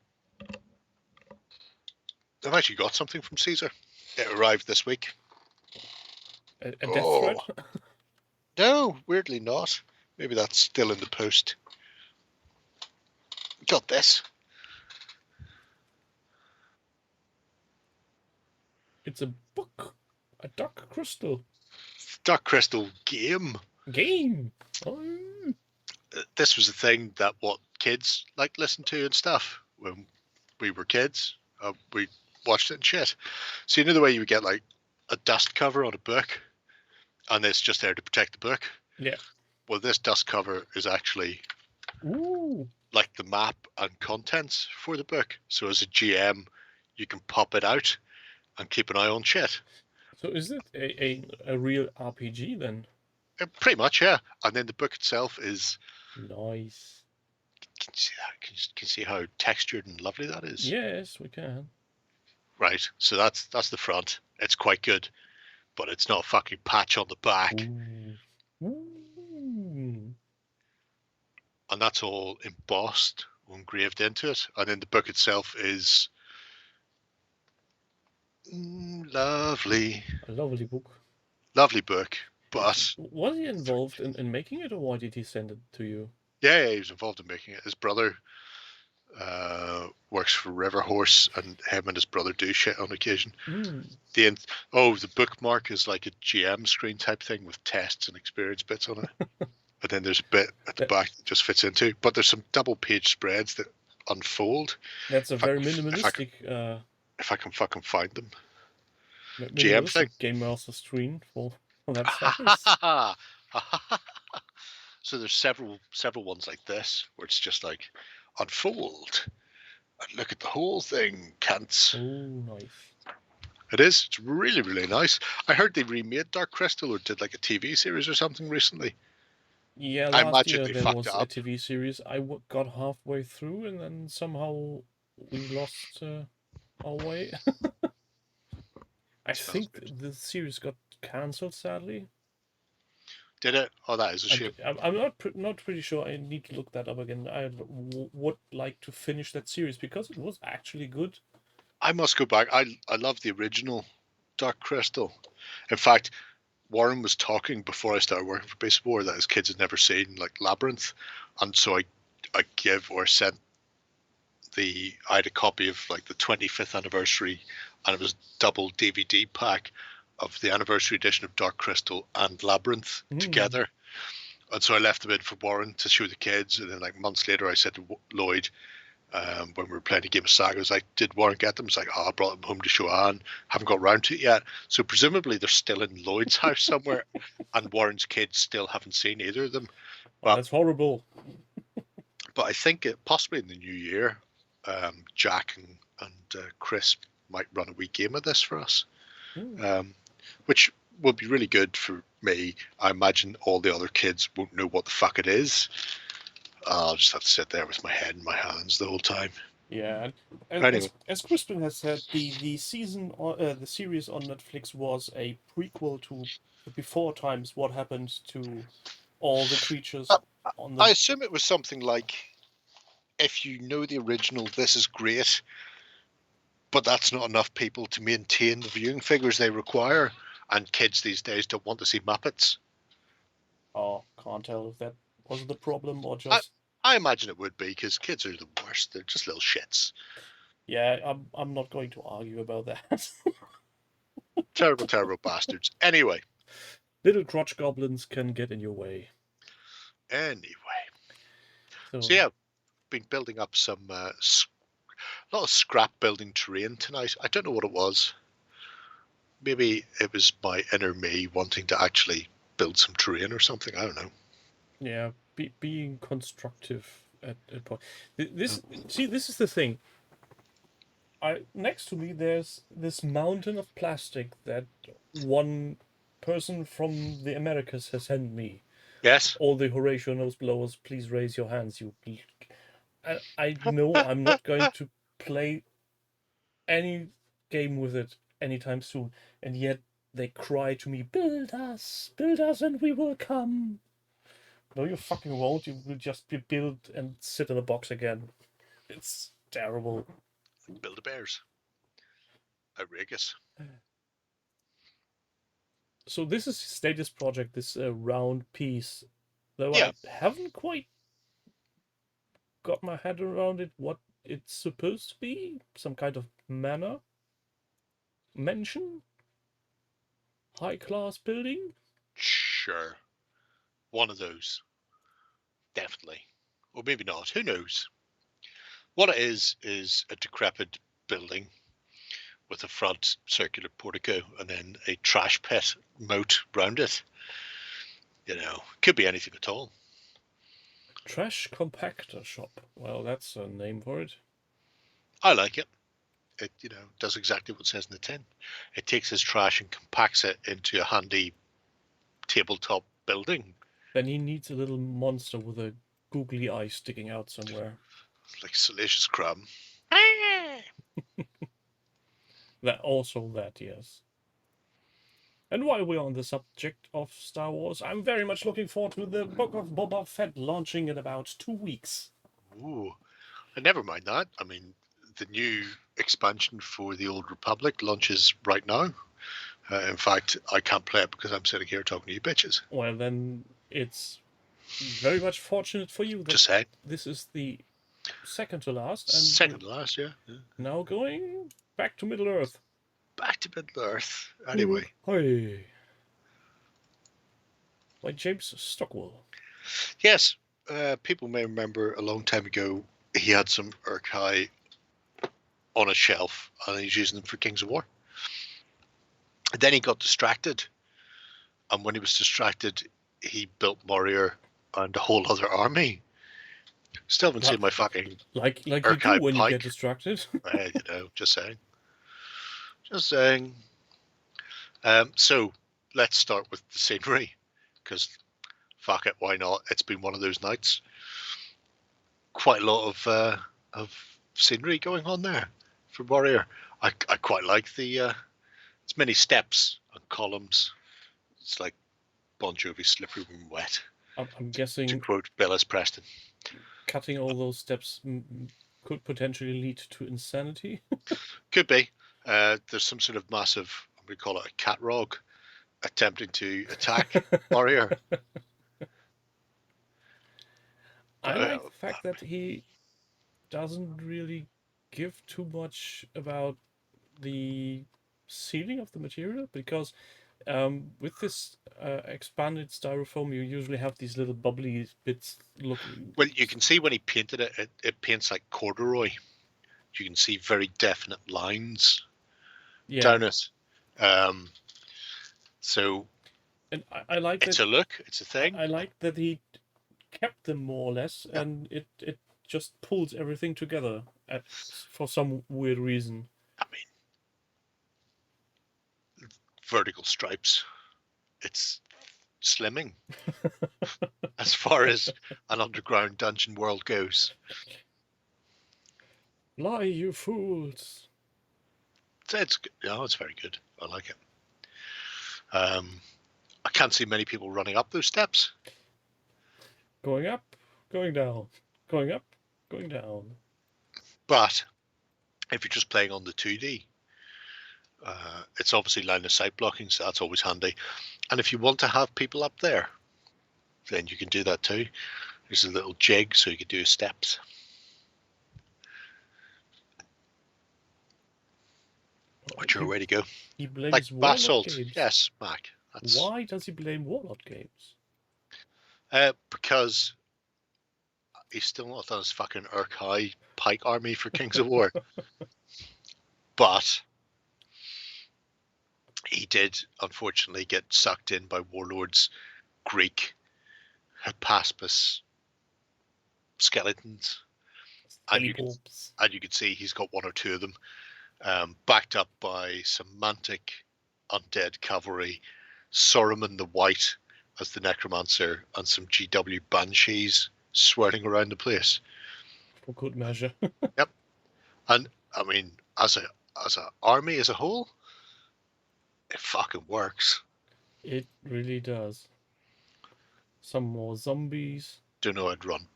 I've actually got something from Caesar. It arrived this week. A death threat? No, weirdly not. Maybe that's still in the post. Got this. It's a book. A Dark Crystal. Dark Crystal game. Oh. This was a thing that what kids like listen to and stuff when we were kids. We watched it and shit. So you know the way you would get like a dust cover on a book and it's just there to protect the book? Yeah. Well, this dust cover is actually like the map and contents for the book. So as a GM, you can pop it out and keep an eye on shit. So is it a real RPG then? Pretty much, yeah. And then the book itself is nice. Can you see that? Can you see how textured and lovely that is? Yes, we can. Right. So that's the front. It's quite good, but it's not a fucking patch on the back. Ooh. And that's all embossed or engraved into it. And then the book itself is lovely. A lovely book. Lovely book. But was he involved in making it, or why did he send it to you? Yeah, he was involved in making it. His brother works for River Horse, and him and his brother do shit on occasion. The bookmark is like a GM screen type thing with tests and experience bits on it. And then there's a bit at the back that just fits into. But there's some double page spreads that unfold. That's a very minimalistic. If I can fucking find them. GM thing. Game Master screen for that size. So there's several ones like this where it's just like unfold and look at the whole thing, cunts. Oh, nice. It is. It's really, really nice. I heard they remade Dark Crystal or did like a TV series or something recently. Yeah, last year there was a TV series. I got halfway through and then somehow we lost our way. I think the series got cancelled, sadly. Did it? Oh, that is a shame. I'm not pretty sure. I need to look that up again. I would like to finish that series because it was actually good. I must go back. I love the original Dark Crystal. In fact, Warren was talking before I started working for Base of War that his kids had never seen like Labyrinth, and so I sent I had a copy of like the 25th anniversary, and it was double DVD pack of the anniversary edition of Dark Crystal and Labyrinth together. And so I left them in for Warren to show the kids. And then like months later, I said to Lloyd, when we were playing a game of Saga, I was like, did Warren get them? He's like, I brought them home to show Anne. Haven't got round to it yet. So presumably they're still in Lloyd's house somewhere and Warren's kids still haven't seen either of them. But, that's horrible. But I think possibly in the new year, Jack and Chris might run a wee game of this for us, Mm. which would be really good for me. I imagine all the other kids won't know what the fuck it is. I'll just have to sit there with my head in my hands the whole time. Yeah, and Anyway. as Crispin has said, the season the series on Netflix was a prequel to the before times. What happened to all the creatures on I the? assume it was something like, if you know the original, this is great, but that's not enough people to maintain the viewing figures they require, and kids these days don't want to see Muppets. Oh, can't tell if that was the problem or I, just. I imagine it would be, because kids are the worst. They're just little shits. Yeah, I'm not going to argue about that. Terrible, terrible bastards. Anyway. Little crotch goblins can get in your way. So yeah, been building up some a lot of scrap building terrain tonight. I don't know what it was. Maybe it was my inner me wanting to actually build some terrain or something. I don't know. Yeah, being constructive at a point. This see, this is the thing. Next to me, there's this mountain of plastic that one person from the Americas has sent me. Yes. All the Horatio nose blowers, please raise your hands. I know I'm not going to play any game with it anytime soon, and yet they cry to me, build us, and we will come. No, you fucking won't. You will just be built and sit in a box again. It's terrible. Build-A-Bears. Outrageous. So this is his latest project, this round piece. Though Yeah. I haven't quite got my head around it, what it's supposed to be. Some kind of manor? Mansion? High-class building? Sure. One of those. Definitely. Or maybe not. Who knows? What it is a decrepit building with a front circular portico and then a trash pit moat round it. You know, could be anything at all. Trash compactor shop. Well, that's a name for it. I like it. It, you know, does exactly what it says in the tin. It takes his trash and compacts it into a handy tabletop building. Then he needs a little monster with a googly eye sticking out somewhere. Like Salacious Crumb. That, yes. And while we're on the subject of Star Wars, I'm very much looking forward to the Book of Boba Fett launching in about 2 weeks. Ooh. And never mind that. I mean, the new expansion for the Old Republic launches right now. In fact, I can't play it because I'm sitting here talking to you bitches. Well, then it's very much fortunate for you that Just saying. this is the second to last. And Second to last, yeah. now going back to Middle Earth. Back to Middle Earth. Anyway. Hey. By James Stockwell. Yes. People may remember a long time ago he had some Urkai on a shelf and he's using them for Kings of War. And then he got distracted. And when he was distracted, he built Warrior and a whole other army. Still haven't seen my fucking like you Urkai do when pike. you get distracted. You know, just saying. Just saying. So let's start with the scenery, because fuck it, why not? It's been one of those nights. Quite a lot of scenery going on there for Warrior. I quite like the it's many steps and columns. It's like Bon Jovi, Slippery When Wet. I'm guessing, to quote Bellis Preston, cutting all those steps could potentially lead to insanity. Could be. There's some sort of massive, we call it a cat rog, attempting to attack Warrior. I like the fact that he doesn't really give too much about the sealing of the material, because with this expanded styrofoam, you usually have these little bubbly bits looking. Well, you can see when he painted it, it paints like corduroy. You can see very definite lines down it. So, and I like it's that, a look, it's a thing. I like that he kept them more or less, and it just pulls everything together for some weird reason. I mean, vertical stripes. It's slimming as far as an underground dungeon world goes. Lie, you fools! It's very good. I like it. I can't see many people running up those steps. Going up, going down, going up, going down. But if you're just playing on the 2D, it's obviously line of sight blocking, so that's always handy. And if you want to have people up there, then you can do that too. There's a little jig, so you can do steps. Which are a way to go. He blames Like Warlord Basalt. games. Yes, Mac. That's, Why does he blame Warlord games? because he's still not done his fucking Urk-hai pike army for Kings of War. But he did, unfortunately, get sucked in by Warlord's Greek Hypaspis skeletons. And you can see he's got one or two of them, backed up by some Mantic undead cavalry, Saruman the White as the necromancer, and some GW banshees swirling around the place. For good measure. Yep. And I mean, as a army as a whole, it fucking works. It really does. Some more zombies. Don't know I'd run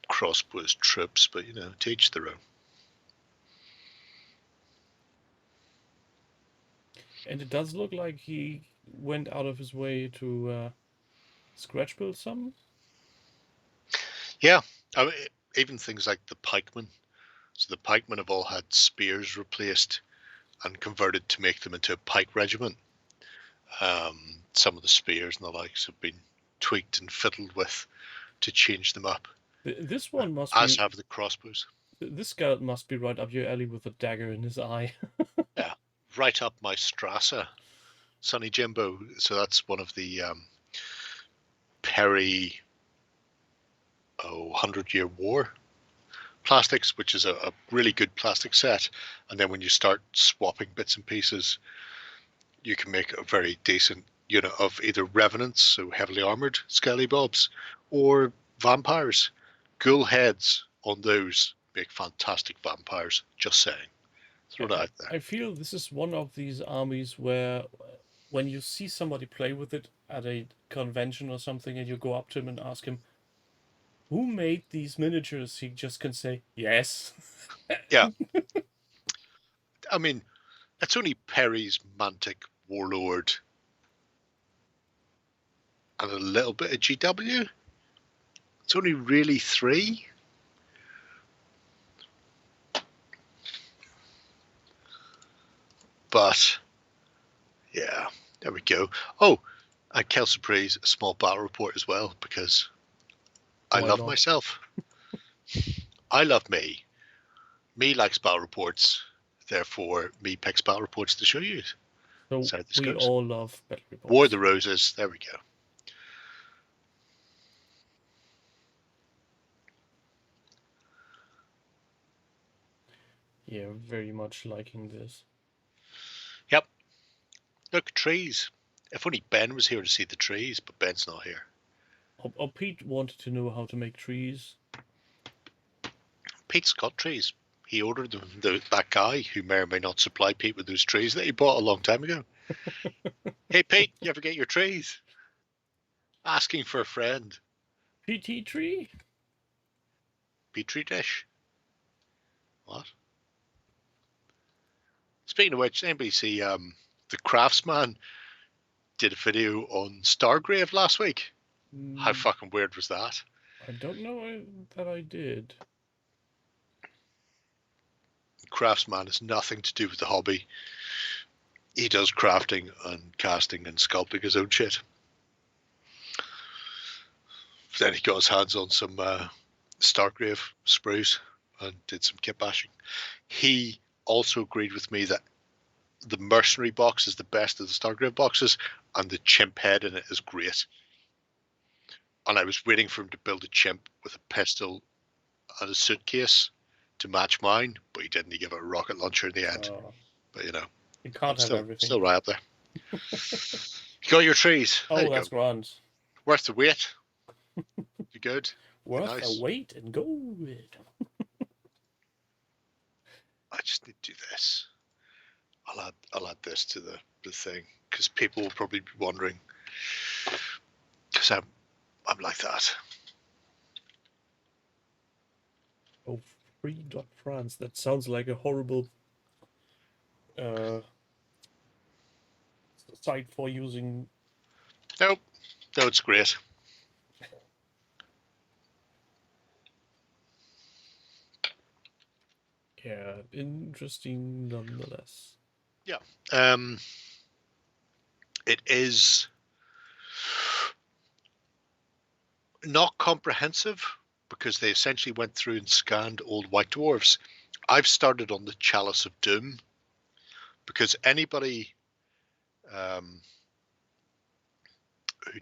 crossbows troops, but you know, to each their own. And it does look like he went out of his way to scratch build some. Yeah, I mean, even things like the pikemen. So the pikemen have all had spears replaced and converted to make them into a pike regiment. Some of the spears and the likes have been tweaked and fiddled with to change them up. This one must as be... have the crossbows. This guy must be right up your alley with a dagger in his eye. Yeah, right up my Strasser, Sonny Jimbo. So that's one of the Perry 100-Year War plastics, which is a really good plastic set. And then when you start swapping bits and pieces, you can make a very decent unit of either revenants, so heavily armored skelly bobs, or vampires. Ghoul heads on those make fantastic vampires. Just saying. Throw it out there. I feel this is one of these armies where when you see somebody play with it at a convention or something and you go up to him and ask him, who made these miniatures? He just can say, yes. Yeah. I mean, it's only Perry's Mantic Warlord and a little bit of GW. It's only really 3. But, yeah, there we go. Oh, and Kel Surprise, a small battle report as well, because I love myself. I love me. Me likes battle reports. Therefore, me picks battle reports to show you. So we all love battle reports. War of the Roses. There we go. Yeah, very much liking this. Yep. Look, trees. If only Ben was here to see the trees, but Ben's not here. Oh, Pete wanted to know how to make trees. Pete's got trees. He ordered them from that guy who may or may not supply Pete with those trees that he bought a long time ago. Hey, Pete, you ever get your trees? Asking for a friend. PT tree? Petri dish. What? Speaking of which, anybody see the Craftsman did a video on Stargrave last week? How fucking weird was that? I don't know that I did. Craftsman has nothing to do with the hobby. He does crafting and casting and sculpting his own shit. Then he got his hands on some Stargrave sprues and did some kit bashing. He also agreed with me that the mercenary box is the best of the Stargrave boxes, and the chimp head in it is great. And I was waiting for him to build a chimp with a pistol and a suitcase to match mine, but he didn't. He gave it a rocket launcher in the end. But you know, you can't have everything. Still right up there. You got your trees. There Oh, you that's go. grand. Worth the wait. You good? Worth Nice. a wait and good. I just need to do this. I'll add this to the thing because people will probably be wondering. Because I'm like that. Oh, free.france. That sounds like a horrible site for using. Nope. No, it's great. Yeah, interesting nonetheless. Yeah. It is not comprehensive because they essentially went through and scanned old white dwarfs. I've started on the Chalice of Doom because anybody who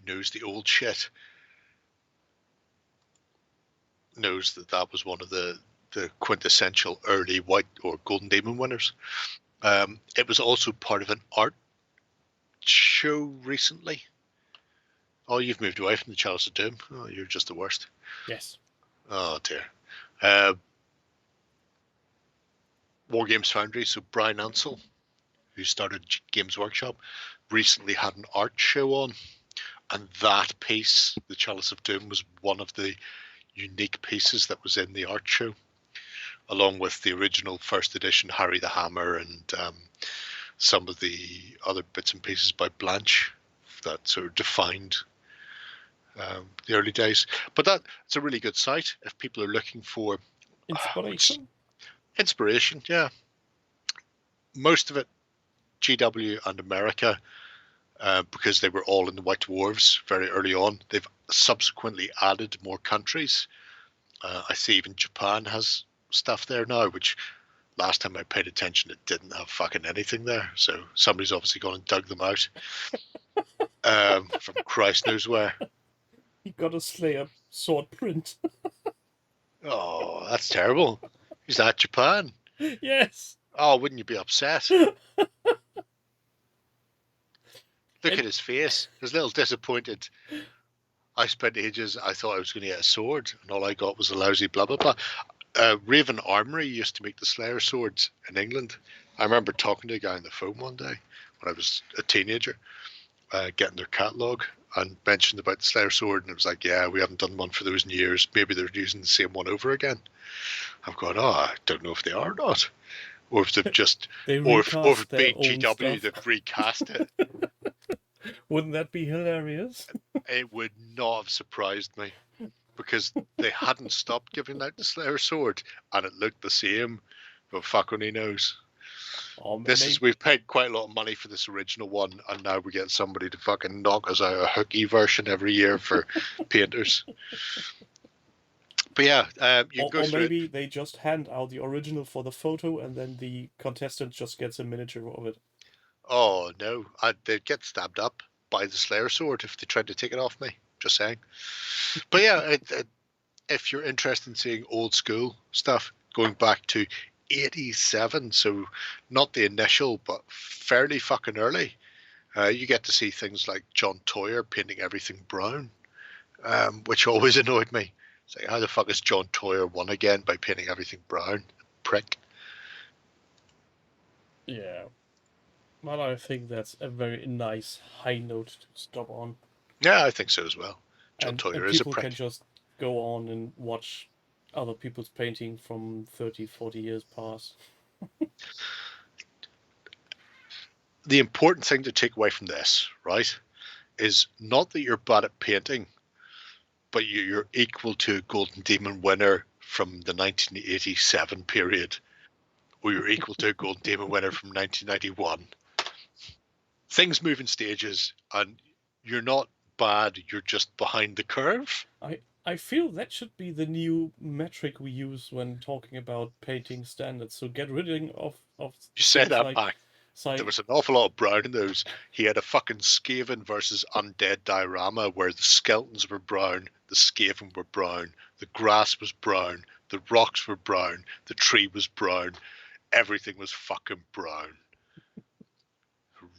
knows the old shit knows that that was one of the quintessential early white or golden demon winners. It was also part of an art show recently. Oh, you've moved away from the Chalice of Doom. Oh, you're just the worst. Yes. Oh dear. War Games Foundry, so Brian Ansell, who started Games Workshop, recently had an art show on, and that piece, the Chalice of Doom, was one of the unique pieces that was in the art show, along with the original first edition Harry the Hammer and some of the other bits and pieces by Blanche that sort of defined the early days. But that's a really good site if people are looking for Inspiration. Inspiration, yeah. Most of it GW and America, because they were all in the White Dwarves very early on. They've subsequently added more countries. I see even Japan has stuff there now, which last time I paid attention, it didn't have fucking anything there. So somebody's obviously gone and dug them out from Christ knows where. You got a Slayer sword print. Oh, that's terrible. Is that Japan? Yes. Oh, wouldn't you be upset? Look at his face. He's a little disappointed. I spent ages, I thought I was going to get a sword, and all I got was a lousy blah, blah, blah. Raven Armory used to make the Slayer swords in England. I remember talking to a guy on the phone one day when I was a teenager, getting their catalogue, and mentioned about the Slayer sword, and it was like, yeah, we haven't done one for those in years. Maybe they're using the same one over again. I've gone, I don't know if they are or not. Or if they've just, They or if recast their own BGW, stuff. they've recast it. Wouldn't that be hilarious? It would not have surprised me because they hadn't stopped giving out the Slayer sword and it looked the same, but fuck only knows. We've paid quite a lot of money for this original one, and now we get somebody to fucking knock us out a hooky version every year for painters. But yeah, you can go through maybe it. they just hand out the original for the photo, and then the contestant just gets a miniature of it. Oh no, they'd get stabbed up by the Slayer sword if they tried to take it off me. Just saying. But yeah, if you're interested in seeing old school stuff going back to 87, so not the initial, but fairly fucking early, you get to see things like John Toyer painting everything brown, which always annoyed me. It's like, how the fuck is John Toyer won again by painting everything brown? Prick. Yeah. Well, I think that's a very nice high note to stop on. Yeah, I think so as well. John And Toyer is a people prick. can just go on and watch other people's painting from 30, 40 years past. The important thing to take away from this, right, is not that you're bad at painting, but you're equal to a Golden Demon winner from the 1987 period, or you're equal to a Golden Demon winner from 1991. Things move in stages, and you're not bad, you're just behind the curve. I feel that should be the new metric we use when talking about painting standards. So get rid of You say that like, back. There was an awful lot of brown in those. He had a fucking Skaven versus Undead diorama where the skeletons were brown, the Skaven were brown, the grass was brown, the rocks were brown, the tree was brown, everything was fucking brown.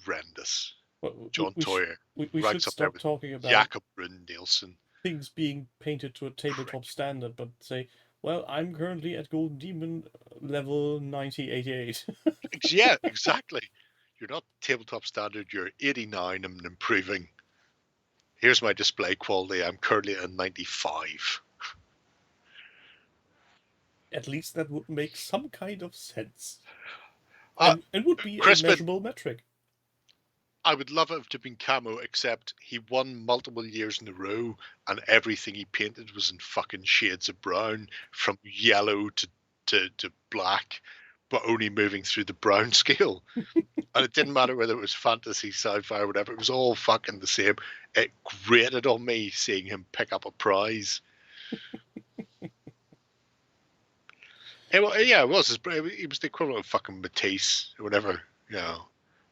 Horrendous. Well, John Toyer we should ranks up there stop with talking about Jakob Brun-Nielsen. things being painted to a tabletop standard, but say, well, I'm currently at Golden Demon level 9088. Yeah, exactly. You're not tabletop standard. You're 89 and improving. Here's my display quality. I'm currently at 95. At least that would make some kind of sense. Uh, And would be a Crispin, measurable metric. I would love it to have been camo, except he won multiple years in a row, and everything he painted was in fucking shades of brown, from yellow to black, but only moving through the brown scale. And it didn't matter whether it was fantasy, sci-fi, or whatever. It was all fucking the same. It grated on me seeing him pick up a prize. It was the equivalent of fucking Matisse or whatever, you know.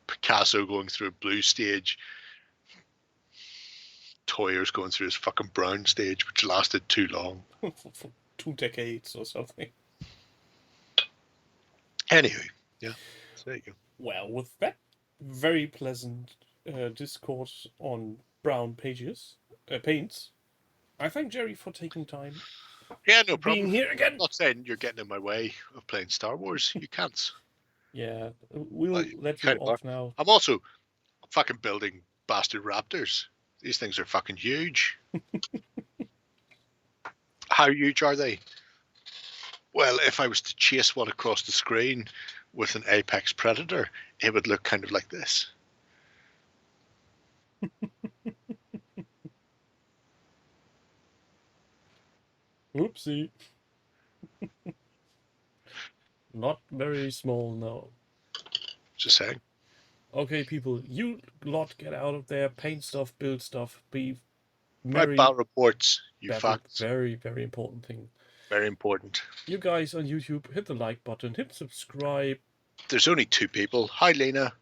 Picasso going through a blue stage. Toyer's going through his fucking brown stage, which lasted too long. For 2 decades or something. Anyway, yeah. So there you go. Well, with that very pleasant discourse on brown paints, I thank Jerry for taking time. Yeah, no problem. Being here again. I'm not saying you're getting in my way of playing Star Wars. You can't. Yeah, we'll let you off now. I'm also fucking building bastard raptors. These things are fucking huge. How huge are they? Well, if I was to chase one across the screen with an apex predator, it would look kind of like this. Oopsie. Not very small, no. Just saying. Okay, people, you lot get out of there, paint stuff, build stuff, be Write merry. battle reports, you facts. Very, very important thing. Very important. You guys on YouTube, hit the like button, hit subscribe. There's only 2 people. Hi, Lena,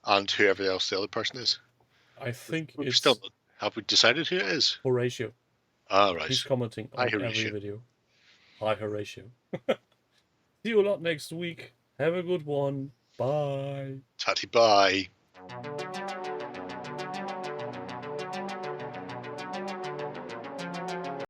and whoever else the other person is. I think We've it's still, have we decided who it is? Horatio. Ah, right. He's commenting Hi, on every Horatio. video. Hi, Horatio. See you a lot next week. Have a good one. Bye. Tatty bye.